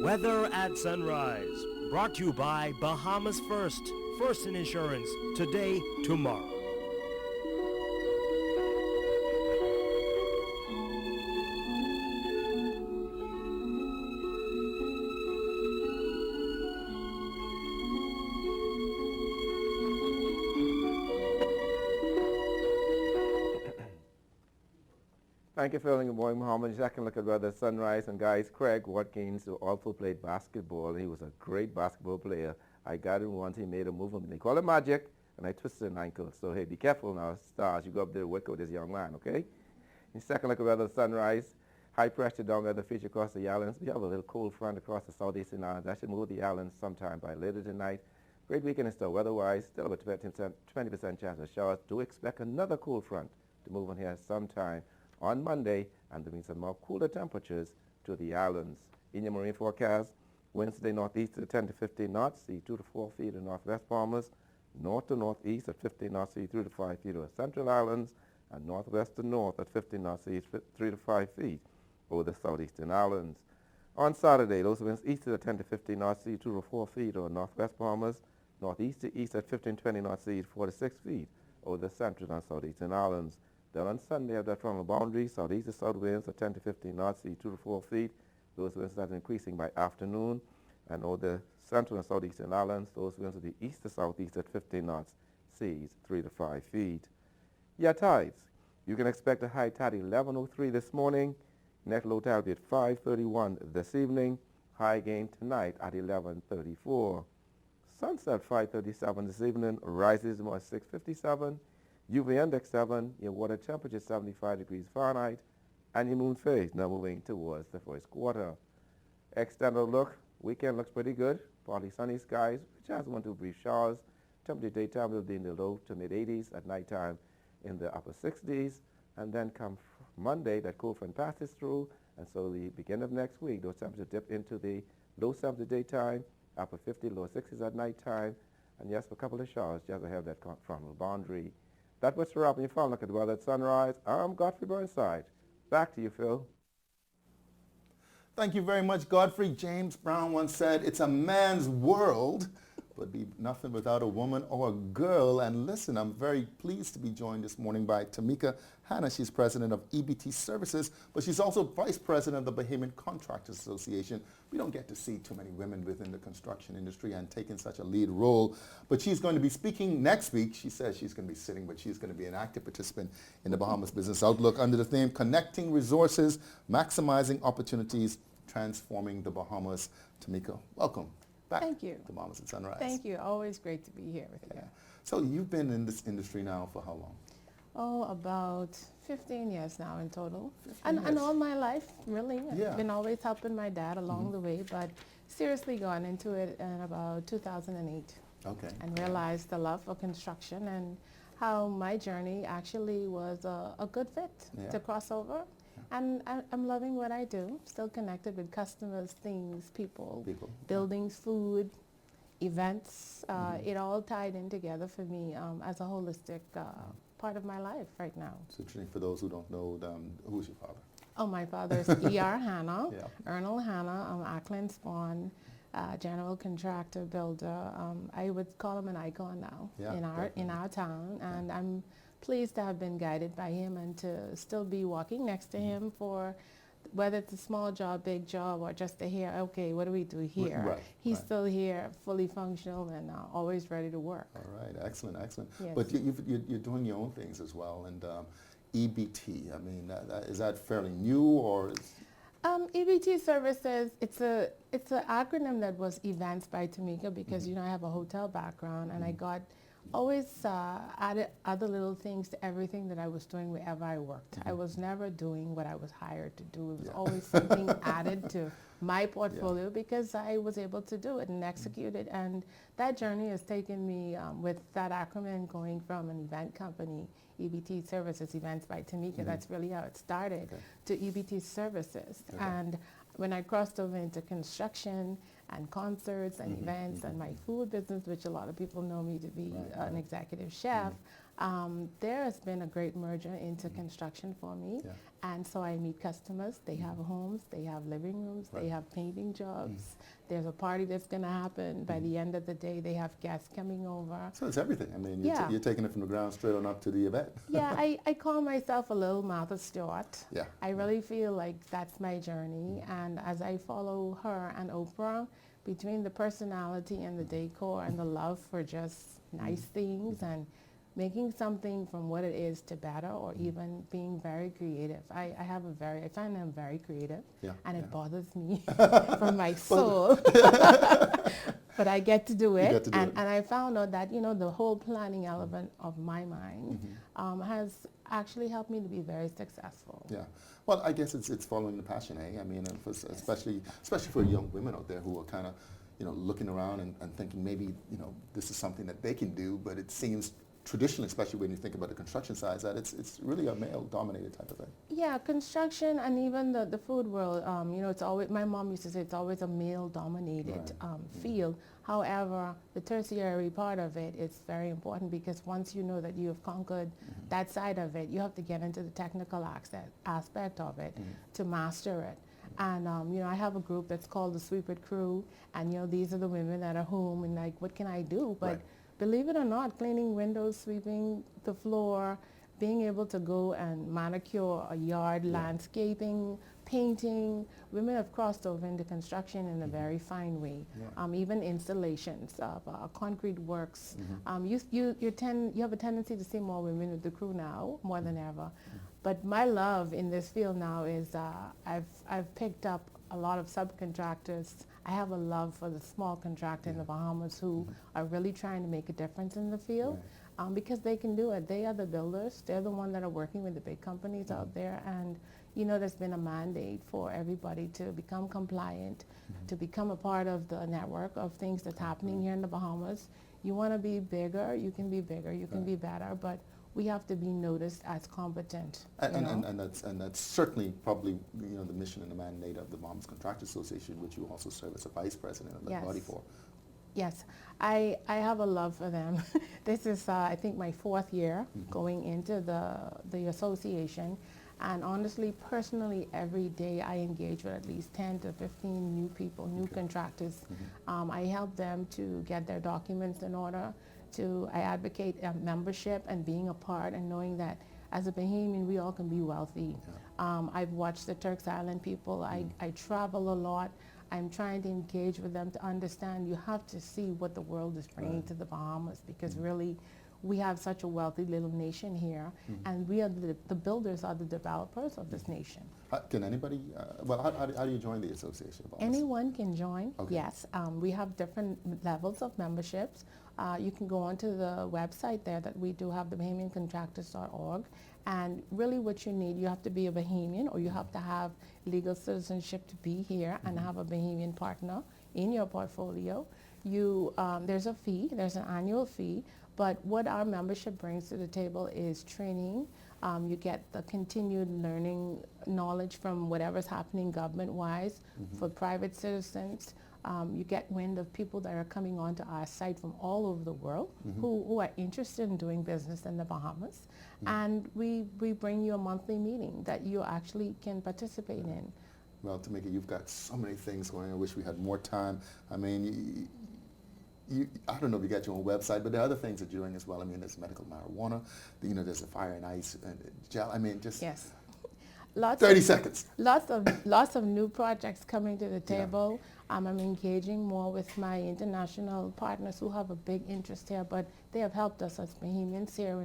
Weather at Sunrise, brought to you by Bahamas First. First in insurance, today, tomorrow. Thank you, Phil, and good morning, Muhammad. Second look at weather, Sunrise, and guys, Craig Watkins, who also played basketball. He was a great basketball player. I got him once, he made a move, and they call it magic, and I twisted an ankle. So, hey, be careful now, stars. You go up there and work with this young man, okay? In second look at weather, Sunrise, high pressure down weather feature across the islands. We have a little cold front across the southeastern islands. That should move the islands sometime by later tonight. Great weekend in store weather-wise, still about 20% chance of showers. Do expect another cool front to move on here sometime on Monday and bring some more cooler temperatures to the islands. In your marine forecast, Wednesday northeast to 10 to 15 knots, sea 2 to 4 feet in northwest Bahamas, north to northeast at 15 knots, sea 3 to 5 feet over Central Islands, and northwest to north at 15 knots, sea 3 to 5 feet over the southeastern islands. On Saturday, those winds east to 10 to 15 knots, sea 2 to 4 feet over northwest Bahamas, northeast to east at 15 20 knots, sea 4 to 6 feet over the central and southeastern islands. Then on Sunday, have that frontal boundary, southeast to south winds at 10 to 15 knots, sea 2 to 4 feet. Those winds start increasing by afternoon. And over the central and southeastern islands, those winds will be east to southeast at 15 knots, seas 3 to 5 feet. Your tides. You can expect a high tide 11:03 this morning. Next low tide will be at 5:31 this evening. High again tonight at 11:34. Sunset 5:37 this evening. Rises more at 6:57. UV index 7. Your water temperature 75 degrees Fahrenheit. And your moon phase now moving towards the first quarter. Extended look. Weekend looks pretty good. Partly sunny skies. Chance of 1 to 2 brief showers. Temperature daytime will be in the low to mid 80s. At nighttime in the upper 60s. And then come Monday, that cold front passes through. And so the beginning of next week, those temperatures dip into the low 70s daytime, upper 50, low 60s at nighttime. And yes, for a couple of showers just ahead of that frontal boundary. That's what's wrapping your phone. Look at the weather at sunrise. I'm Godfrey Burnside. Back to you, Phil. Thank you very much, Godfrey. James Brown once said, it's a man's world, but be nothing without a woman or a girl. And listen, I'm very pleased to be joined this morning by Tamika Hanna. She's president of EBT Services, but she's also vice president of the Bahamian Contractors Association. We don't get to see too many women within the construction industry and taking such a lead role. But she's going to be speaking next week. She says she's going to be sitting, but she's going to be an active participant in the Bahamas Business Outlook under the theme Connecting Resources, Maximizing Opportunities, Transforming the Bahamas. Tamika, welcome back. Thank you. To Bahamas at Sunrise. Thank you. Always great to be here with you. So you've been in this industry now for how long? Oh, about 15 years now in total. And all my life, really. I've been always helping my dad along the way, but seriously gone into it in about 2008. Okay. And realized the love for construction and how my journey actually was a good fit to cross over. And I'm loving what I do. Still connected with customers, things, people. Buildings, food, events. It all tied in together for me as a holistic part of my life right now. So for those who don't know, who's your father? Oh, my father's E.R. Hanna, Ernal Hanna, Ackland Spawn, general contractor, builder. I would call him an icon now in our town, and I'm pleased to have been guided by him and to still be walking next to him for whether it's a small job, big job, or just to hear, okay, what do we do here? He's still here, fully functional and always ready to work. All right, excellent, excellent. Yes. But you're doing your own things as well, and EBT, I mean, is that fairly new or? EBT Services, it's an acronym that was advanced by Tamika because, you know, I have a hotel background and I got always added other little things to everything that I was doing wherever I worked. I was never doing what I was hired to do. It was always something added to my portfolio because I was able to do it and execute it. And that journey has taken me with that acronym going from an event company, EBT Services, Events by Tamika, that's really how it started, to EBT Services. And when I crossed over into construction and concerts and events and my food business, which a lot of people know me to be an executive chef, there has been a great merger into construction for me. And so I meet customers, they have homes, they have living rooms, they have painting jobs. There's a party that's going to happen. By the end of the day, they have guests coming over. So it's everything. I mean, you're taking it from the ground straight on up to the event. I call myself a little Martha Stewart. Yeah. I really feel like that's my journey. And as I follow her and Oprah, between the personality and the decor and the love for just nice things and making something from what it is to better or even being very creative. I find I'm very creative and it bothers me from my soul. But I get to do it. And I found out that, you know, the whole planning element of my mind has actually helped me to be very successful. Yeah. Well, I guess it's following the passion, eh? I mean, especially for young women out there who are kind of, you know, looking around and thinking maybe, you know, this is something that they can do, but it seems traditionally, especially when you think about the construction side, that it's really a male-dominated type of thing. Yeah, construction and even the food world, it's always, my mom used to say it's always a male-dominated field. However, the tertiary part of it is very important because once you know that you have conquered that side of it, you have to get into the technical aspect of it to master it. And, I have a group that's called the Sweep It Crew, and, these are the women that are home and like, what can I do? But believe it or not, cleaning windows, sweeping the floor, being able to go and manicure a yard, landscaping, painting, women have crossed over into construction in a very fine way. Even installations of concrete works. You have a tendency to see more women with the crew now, more than ever. But my love in this field now is I've picked up a lot of subcontractors. I have a love for the small contractor in the Bahamas who are really trying to make a difference in the field because they can do it. They are the builders. They're the ones that are working with the big companies out there. And, there's been a mandate for everybody to become compliant, to become a part of the network of things that's happening here in the Bahamas. You want to be bigger, you can be bigger, you can be better, but we have to be noticed as competent. And that's certainly probably the mission and the mandate of the Bahamas Contractors Association, which you also serve as a vice president of that body for. Yes, I have a love for them. This is I think my 4th year going into the association, and honestly, personally, every day I engage with at least 10 to 15 new people, new contractors. I help them to get their documents in order. I advocate membership and being a part and knowing that as a Bahamian, we all can be wealthy. I've watched the Turks Island people. I travel a lot. I'm trying to engage with them to understand you have to see what the world is bringing to the Bahamas because really we have such a wealthy little nation here and we are the builders are the developers of this nation. Can anybody, how do you join the association? Anyone can join, yes. We have different levels of memberships. You can go onto the website there that we do have, the BahamianContractors.org, and really what you need, you have to be a Bahamian or you have to have legal citizenship to be here and have a Bahamian partner in your portfolio. There's a fee, there's an annual fee, but what our membership brings to the table is training. You get the continued learning knowledge from whatever's happening government-wise for private citizens. You get wind of people that are coming onto our site from all over the world who are interested in doing business in the Bahamas. And we bring you a monthly meeting that you actually can participate in. Well, Tamika, you've got so many things going on. I wish we had more time. I mean, I don't know if you got your own website, but there are other things that you're doing as well. I mean, there's medical marijuana, there's a fire and ice and gel. I mean, just 30 seconds. Lots of new projects coming to the table. I'm engaging more with my international partners who have a big interest here, but they have helped us as Bahamians here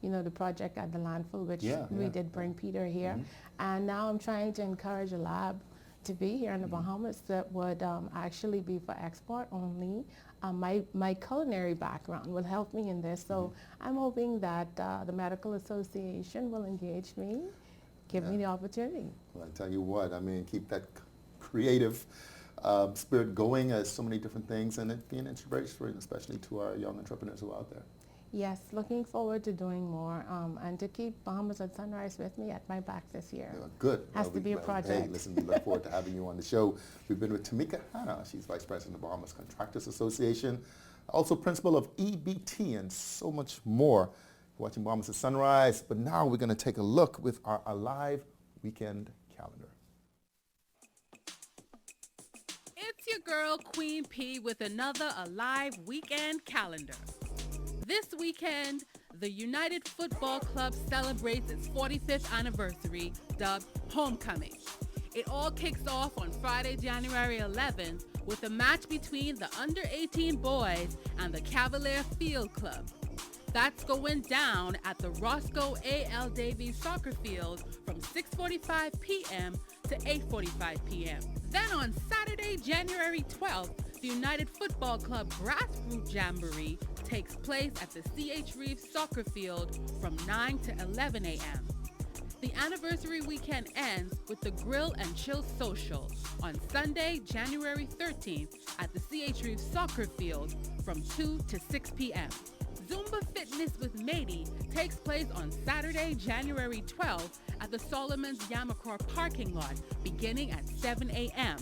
in the project at the landfill, which we did bring Peter here. And now I'm trying to encourage a lab to be here in the Bahamas that would actually be for export only. My culinary background will help me in this, so I'm hoping that the Medical Association will engage me, give me the opportunity. Well, I tell you what, I mean, keep that creative spirit going as so many different things, and it being inspiration, especially to our young entrepreneurs who are out there. Yes, looking forward to doing more and to keep Bahamas at Sunrise with me at my back this year. Good. Has to be a project. Hey, listen, we look forward to having you on the show. We've been with Tamika Hanna. She's Vice President of the Bahamas Contractors Association, also Principal of EBT, and so much more. Watching Bahamas at Sunrise, but now we're going to take a look with our Alive Weekend calendar. It's your girl, Queen P, with another Alive Weekend calendar. This weekend, the United Football Club celebrates its 45th anniversary, dubbed Homecoming. It all kicks off on Friday, January 11th, with a match between the under-18 boys and the Cavalier Field Club. That's going down at the Roscoe A.L. Davies Soccer Field from 6:45 p.m. to 8:45 p.m. Then on Saturday, January 12th, the United Football Club Grassroots Jamboree takes place at the C.H. Reeves Soccer Field from 9 to 11 a.m. The anniversary weekend ends with the Grill and Chill Social on Sunday, January 13th at the C.H. Reeves Soccer Field from 2 to 6 p.m. Zumba Fitness with Mady takes place on Saturday, January 12th at the Solomon's Yamacore parking lot beginning at 7 a.m.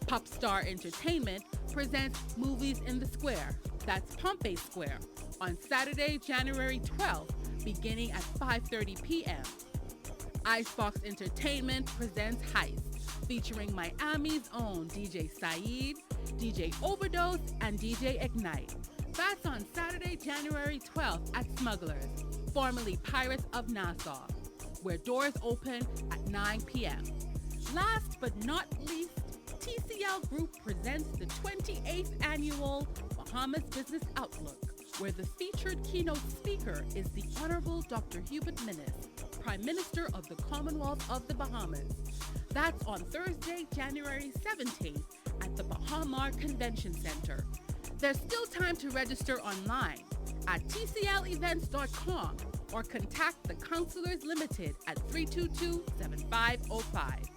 Popstar Entertainment presents Movies in the Square, that's Pompey Square, on Saturday, January 12th beginning at 5:30 p.m. Icebox Entertainment presents Heist, featuring Miami's own DJ Saeed, DJ Overdose, and DJ Ignite. That's on Saturday, January 12th at Smugglers, formerly Pirates of Nassau, where doors open at 9 p.m. Last but not least, TCL Group presents the 28th annual Bahamas Business Outlook, where the featured keynote speaker is the Honorable Dr. Hubert Minnis, Prime Minister of the Commonwealth of the Bahamas. That's on Thursday, January 17th at the Bahamar Convention Center. There's still time to register online at tclevents.com or contact the Counselors Limited at 322-7505.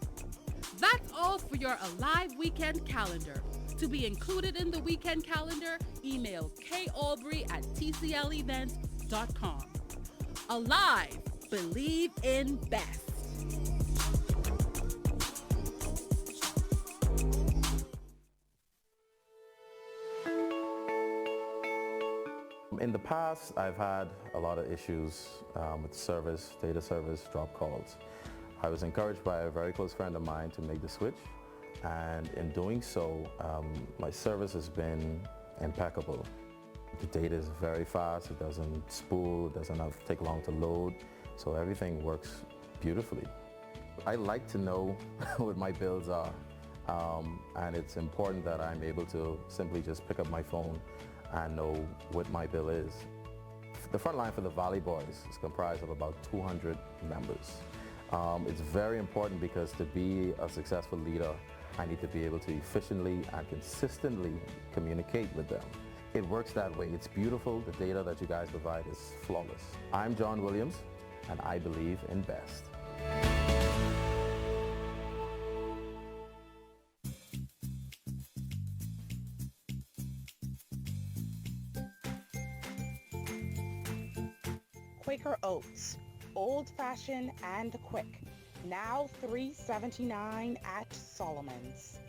That's all for your Alive Weekend Calendar. To be included in the weekend calendar, email kalbury@tclevents.com. Alive, believe in best. In the past, I've had a lot of issues with service, data service, drop calls. I was encouraged by a very close friend of mine to make the switch, and in doing so, my service has been impeccable. The data is very fast, it doesn't spool, it doesn't take long to load, so everything works beautifully. I like to know what my bills are, and it's important that I'm able to simply just pick up my phone and know what my bill is. The front line for the Valley Boys is comprised of about 200 members. It's very important because to be a successful leader, I need to be able to efficiently and consistently communicate with them. It works that way. It's beautiful. The data that you guys provide is flawless. I'm John Williams, and I believe in best. Quaker Oats, old-fashioned and quick. Now $3.79 at Solomon's.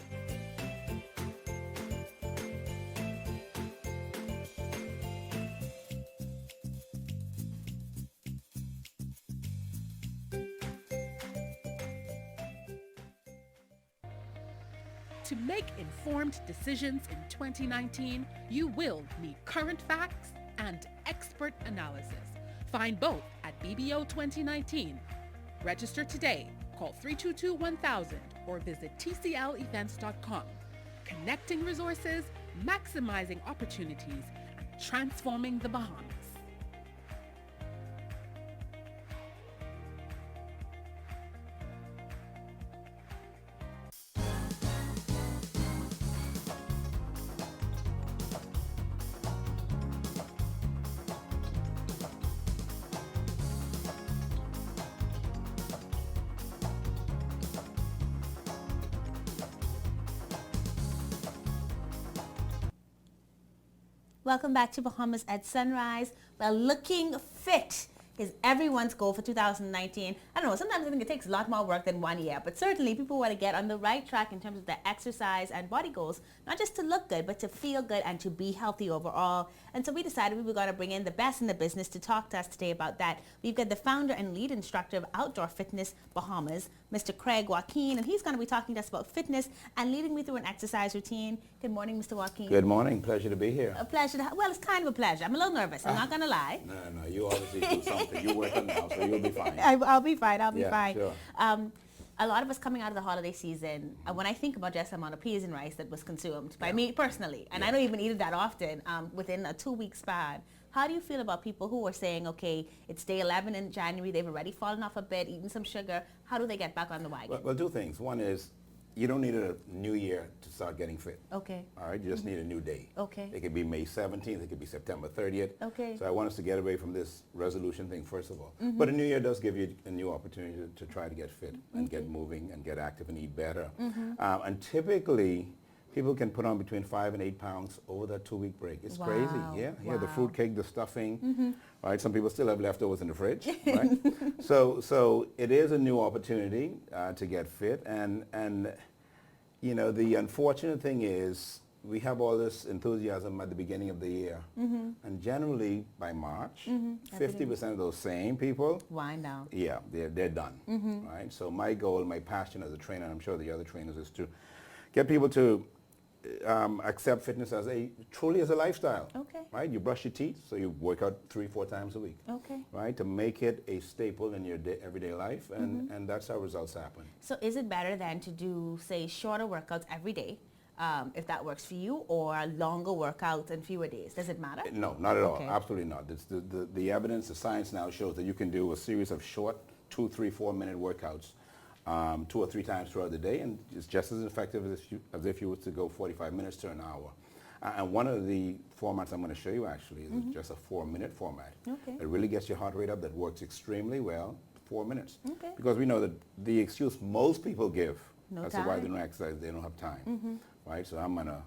To make informed decisions in 2019, you will need current facts and expert analysis. Find both at BBO 2019. Register today. Call 322-1000 or visit tclevents.com. Connecting resources, maximizing opportunities, and transforming the Bahamas. Welcome back to Bahamas at Sunrise. Well, looking fit is everyone's goal for 2019. I don't know, sometimes I think it takes a lot more work than 1 year, but certainly people want to get on the right track in terms of their exercise and body goals, not just to look good, but to feel good and to be healthy overall. And so we decided we were going to bring in the best in the business to talk to us today about that. We've got the founder and lead instructor of Outdoor Fitness Bahamas, Mr. Craig Joaquin, and he's going to be talking to us about fitness and leading me through an exercise routine. Good morning, Mr. Joaquin. Good morning. Pleasure to be here. A pleasure to well, it's kind of a pleasure. I'm a little nervous. I'm not going to lie. No, you obviously do something. You're working now, so you'll be fine. I'll be fine. I'll be fine. Sure. A lot of us coming out of the holiday season, when I think about just the amount of peas and rice that was consumed by me personally, and I don't even eat it that often, within a 2-week span, how do you feel about people who are saying, okay, it's day 11 in January, they've already fallen off a bit, eaten some sugar, how do they get back on the wagon? Well, two things. One is, you don't need a new year to start getting fit. Okay. All right, you just need a new day. Okay. It could be May 17th, it could be September 30th. Okay. So I want us to get away from this resolution thing, first of all. Mhm. But a new year does give you a new opportunity to try to get fit and get moving and get active and eat better. Mhm. And typically, people can put on between 5 and 8 pounds over that 2-week break. It's crazy. Yeah, yeah. The fruit cake, the stuffing, right? Some people still have leftovers in the fridge, right? So it is a new opportunity to get fit, and you know, the unfortunate thing is we have all this enthusiasm at the beginning of the year, and generally by March, 50% of those same people wind down. Yeah, they're done, right? So my goal, my passion as a trainer, and I'm sure the other trainers, is to get people to accept fitness as truly as a lifestyle. Okay. Right? You brush your teeth, so you work out 3-4 times a week. Okay. Right? To make it a staple in your everyday life, and that's how results happen. So is it better then to do, say, shorter workouts every day, if that works for you, or longer workouts and fewer days? Does it matter? No, not at all. Absolutely not. It's the evidence, the science now shows that you can do a series of short 2, 3, 4-minute workouts 2 or 3 times throughout the day, and it's just as effective as if you were to go 45 minutes to an hour. And one of the formats I'm going to show you actually is just a 4-minute format. Okay. It really gets your heart rate up. That works extremely well. 4 minutes. Okay. Because we know that the excuse most people give No as to why they time. don't exercise, they don't have time. Right? So I'm going to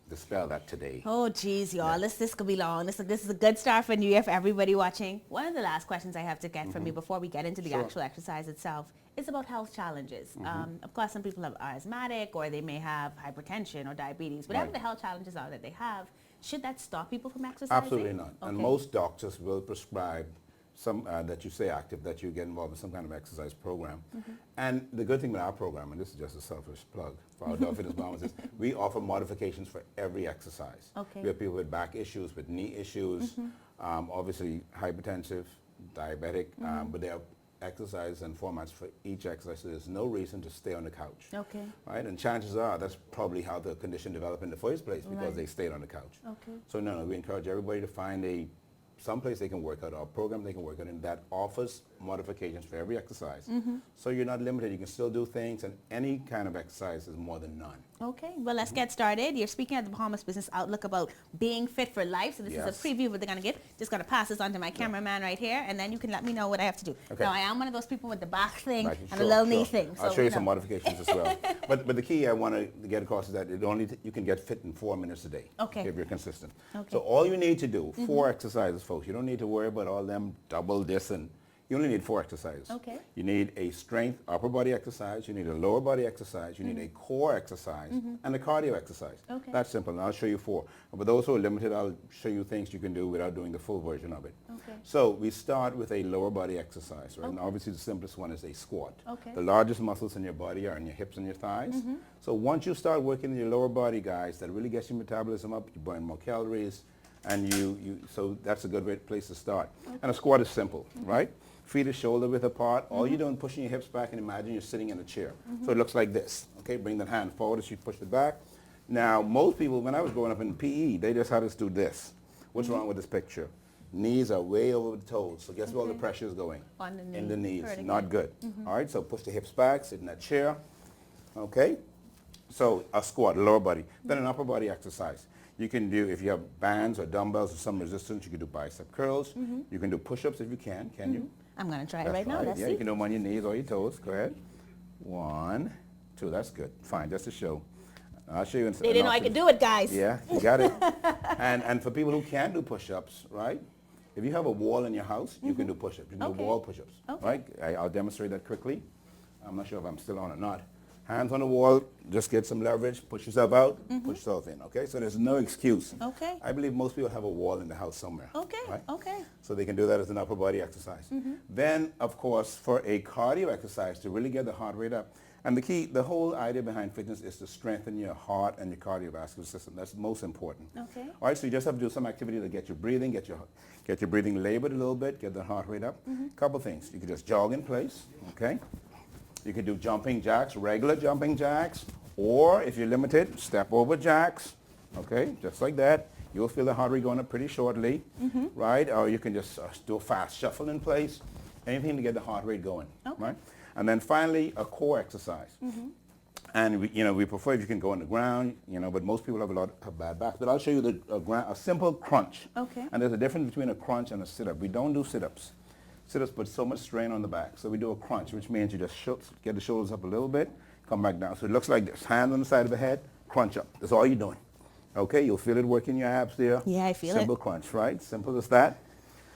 dispel that today. Oh, geez, y'all. This could be long. This is a good start for New Year for everybody watching. One of the last questions I have to get from you before we get into the actual exercise itself is about health challenges. Of course, some people have asthmatic, or they may have hypertension or diabetes. Whatever the health challenges are that they have, should that stop people from exercising? Absolutely not. And most doctors will prescribe some that you stay active, that you get involved in some kind of exercise program. And the good thing with our program, and this is just a selfish plug for our Adult Fitness Bahamas, is we offer modifications for every exercise. Okay. We have people with back issues, with knee issues, obviously hypertensive, diabetic, but there are exercises and formats for each exercise, so there's no reason to stay on the couch. Okay. Right? And chances are that's probably how the condition developed in the first place, because they stayed on the couch. Okay. So no, we encourage everybody to find someplace they can work out, or a program they can work out in that offers modifications for every exercise. So you're not limited. You can still do things, and any kind of exercise is more than none. Okay, well, let's get started. You're speaking at the Bahamas Business Outlook about being fit for life. So this is a preview of what they're going to get. Just going to pass this on to my cameraman right here, and then you can let me know what I have to do. Okay. Now, I am one of those people with the back thing and Sure, the little knee thing. So I'll show you some modifications as well. But the key I want to get across is that you can get fit in 4 minutes a day. Okay. If you're consistent. Okay. So all you need to do, 4 exercises, folks. You don't need to worry about all them double this, and you only need 4 exercises. Okay. You need a strength upper body exercise, you need a lower body exercise, you need a core exercise, and a cardio exercise. Okay. That's simple, and I'll show you 4. And for those who are limited, I'll show you things you can do without doing the full version of it. Okay. So we start with a lower body exercise, right? Okay. And obviously the simplest one is a squat. Okay. The largest muscles in your body are in your hips and your thighs. So once you start working in your lower body, guys, that really gets your metabolism up, you burn more calories, and so that's a good place to start. Okay. And a squat is simple, right? Feet are shoulder width apart. All you're doing is pushing your hips back, and imagine you're sitting in a chair. So it looks like this. Okay, bring the hand forward as you push it back. Now, most people, when I was growing up in PE, they just had us do this. What's wrong with this picture? Knees are way over the toes. So guess where all the pressure is going? On the knee. In the knees. Vertical. Not good. All right, so push the hips back, sit in that chair. Okay? So a squat, lower body. Then an upper body exercise. You can do, if you have bands or dumbbells or some resistance, you can do bicep curls. You can do push-ups if you can you? I'm going to try it That's right now. Let's yeah, see. you can do them on your knees or your toes. Go ahead. 1, 2, that's good. Fine, just to show. I'll show you. They didn't know I could do it, guys. Yeah, you got it. And for people who can't do push-ups, right? If you have a wall in your house, you can do push-ups. You can do wall push-ups, right? I'll demonstrate that quickly. I'm not sure if I'm still on or not. Hands on the wall, just get some leverage, push yourself out, push yourself in, okay? So there's no excuse. Okay. I believe most people have a wall in the house somewhere. Okay, right? okay. So they can do that as an upper body exercise. Then, of course, for a cardio exercise to really get the heart rate up, and the whole idea behind fitness is to strengthen your heart and your cardiovascular system. That's most important. Okay. All right, so you just have to do some activity to get your breathing, get your breathing labored a little bit, get the heart rate up. Couple things. You can just jog in place, okay? You can do jumping jacks, regular jumping jacks, or if you're limited, step over jacks, okay, just like that. You'll feel the heart rate going up pretty shortly, right? Or you can just do a fast shuffle in place, anything to get the heart rate going, right? And then finally, a core exercise. And we prefer if you can go on the ground, but most people have bad backs. But I'll show you a simple crunch. Okay. And there's a difference between a crunch and a sit-up. We don't do sit-ups. Sit-ups put so much strain on the back. So we do a crunch, which means you just get the shoulders up a little bit, come back down. So it looks like this. Hand on the side of the head, crunch up. That's all you're doing. Okay, you'll feel it working your abs there. Yeah, I feel it. Simple crunch, right? Simple as that,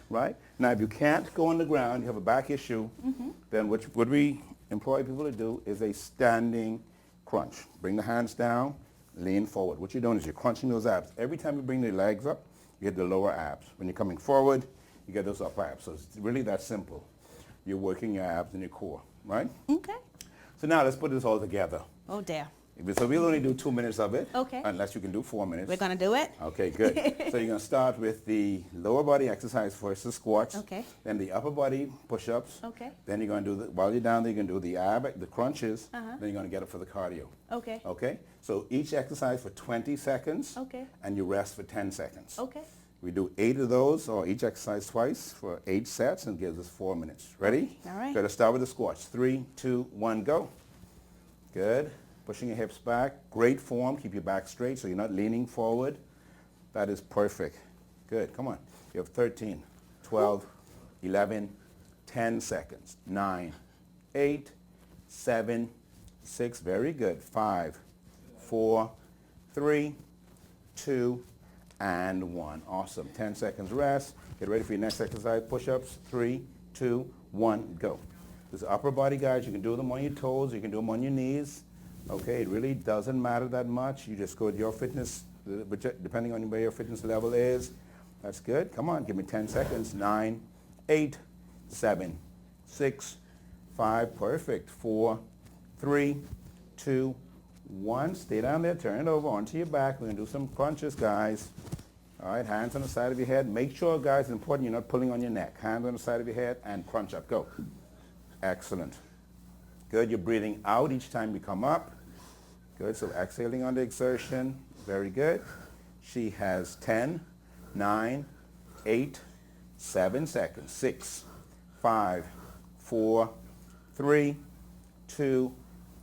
right? Now, if you can't go on the ground, you have a back issue, then what we employ people to do is a standing crunch. Bring the hands down, lean forward. What you're doing is you're crunching those abs. Every time you bring the legs up, you get the lower abs. When you're coming forward, you get those upper abs. So it's really that simple. You're working your abs and your core, right? Okay. So now let's put this all together. Oh, dear. So we'll only do 2 minutes of it. Okay. Unless you can do 4 minutes. We're going to do it? Okay, good. So you're going to start with the lower body exercise first, the squats. Okay. Then the upper body push-ups. Okay. Then you're going to do, while you're down there, you're going to do the crunches. Then you're going to get up for the cardio. Okay. Okay? So each exercise for 20 seconds. Okay. And you rest for 10 seconds. Okay. We do 8 of those, or each exercise twice for 8 sets, and gives us 4 minutes. Ready? All right. Got to start with the squats. 3, 2, 1, go. Good. Pushing your hips back. Great form. Keep your back straight so you're not leaning forward. That is perfect. Good. Come on. You have 13, 12, 11, 10 seconds. 9, 8, 7, 6. Very good. 5, 4, 3, 2, and 1. Awesome. 10 seconds rest. Get ready for your next exercise. Push-ups. 3, 2, 1, go. This upper body, guys, you can do them on your toes. You can do them on your knees. Okay, it really doesn't matter that much. You just go with your fitness, depending on where your fitness level is. That's good. Come on, give me 10 seconds. 9, 8, 7, 6, 5. Perfect. 4, 3, 2, 1. Stay down there. Turn it over onto your back. We're going to do some crunches, guys. All right, hands on the side of your head. Make sure, guys, it's important you're not pulling on your neck. Hands on the side of your head and crunch up. Go. Excellent. Good. You're breathing out each time you come up. Good. So exhaling on the exertion. Very good. She has 10, 9, 8, 7 seconds. 6, 5, 4, 3, 2,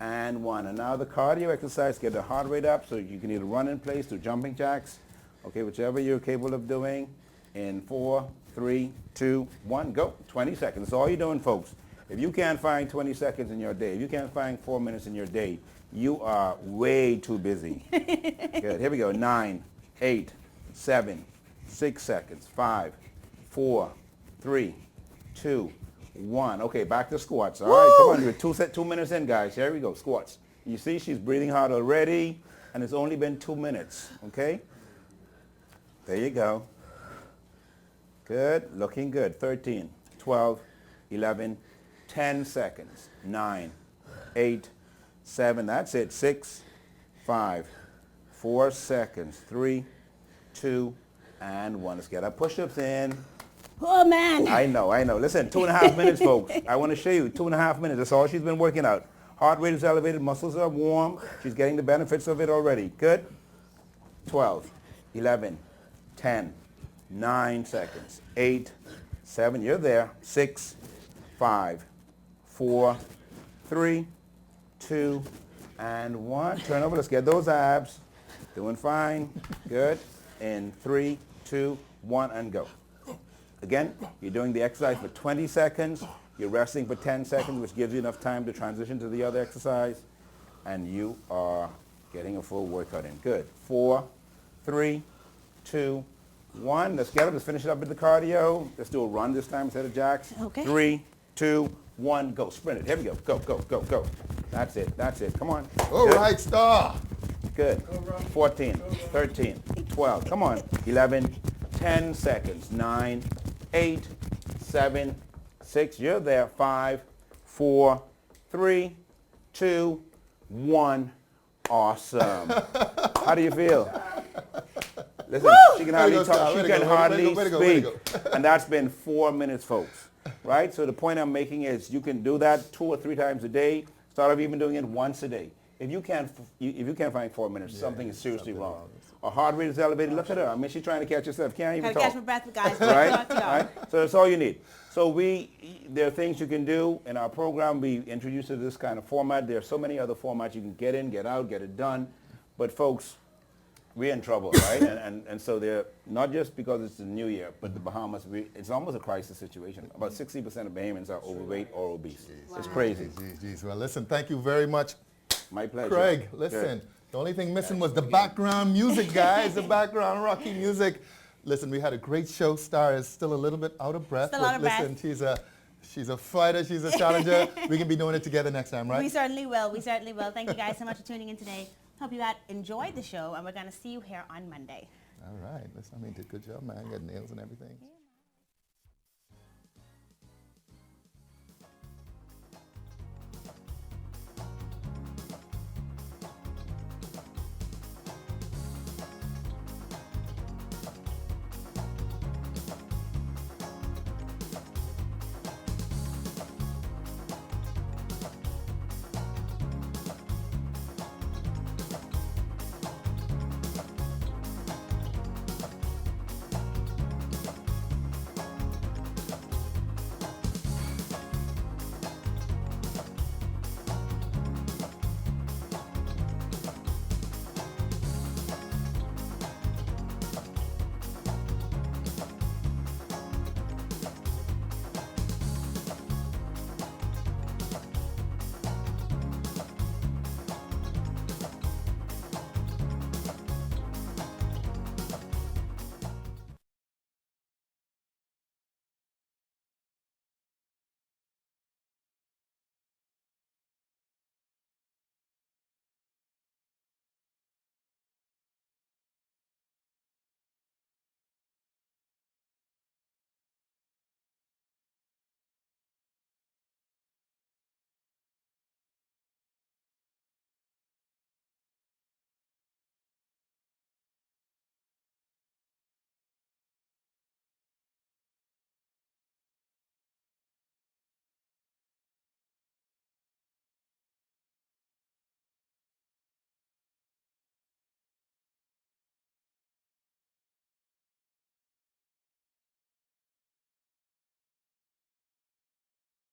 and 1. And now the cardio exercise. Get the heart rate up so you can either run in place, do jumping jacks. Okay, whichever you're capable of doing. In 4, 3, 2, 1, go. 20 seconds. That's all you're doing, folks. If you can't find 20 seconds in your day, if you can't find 4 minutes in your day, you are way too busy. Good. Here we go. 9, 8, 7, 6 seconds. 5, 4, 3, 2, 1. Okay, back to squats. All right, come on. We're 2 minutes in, guys. Here we go. Squats. You see she's breathing hard already, and it's only been 2 minutes. Okay? There you go. Good. Looking good. 13, 12, 11, 10 seconds. 9, 8, 7. That's it. 6, 5, 4 seconds. 3, 2, and 1. Let's get our push-ups in. Oh, man. I know. Listen, 2.5 minutes, folks. I want to show you 2.5 minutes. That's all she's been working out. Heart rate is elevated. Muscles are warm. She's getting the benefits of it already. Good. 12, 11, 10, 9 seconds. 8, 7. You're there. 6, 5, 4, 3, 2, and 1. Turn over. Let's get those abs. Doing fine. Good. In 3, 2, 1, and go. Again, you're doing the exercise for 20 seconds. You're resting for 10 seconds, which gives you enough time to transition to the other exercise. And you are getting a full workout in. Good. 4, 3, 2, 1. Let's get up. Let's finish it up with the cardio. Let's do a run this time instead of jacks. Okay. 3, 2, 1. Go. Sprint it. Here we go. Go, go, go, go. That's it. That's it. Come on. All right, star. Good. 14, 13, 12. Come on. 11, 10 seconds. 9, 8, 7, 6. You're there. 5, 4, 3, 2, 1. Awesome. How do you feel? Listen, she can hardly talk. She can hardly speak. And that's been 4 minutes, folks. Right? So the point I'm making is you can do that 2 or 3 times a day. Start off even doing it once a day. If you can't find 4 minutes, something is seriously wrong. Her heart rate is elevated. Look at her. I mean, she's trying to catch herself. Can't even talk. Catch my breath, guys. Right? So that's all you need. So there are things you can do. In our program, we introduce this kind of format. There are so many other formats you can get in, get out, get it done. But folks, we're in trouble, right? and so they're not just because it's the new year, but the Bahamas, it's almost a crisis situation. About 60% of Bahamians are overweight or obese. Wow. It's crazy. Well, listen, thank you very much. My pleasure. Craig, listen. Good. The only thing missing was the background music, guys, the background rocky music. Listen, we had a great show. Star is still a little bit out of breath. Still but out of breath. Listen, she's a fighter, she's a challenger. We can be doing it together next time, right? We certainly will. We certainly will. Thank you guys so much for tuning in today. Hope you had enjoyed the show, and we're going to see you here on Monday. All right. Listen, I mean, did a good job, man. You got nails and everything.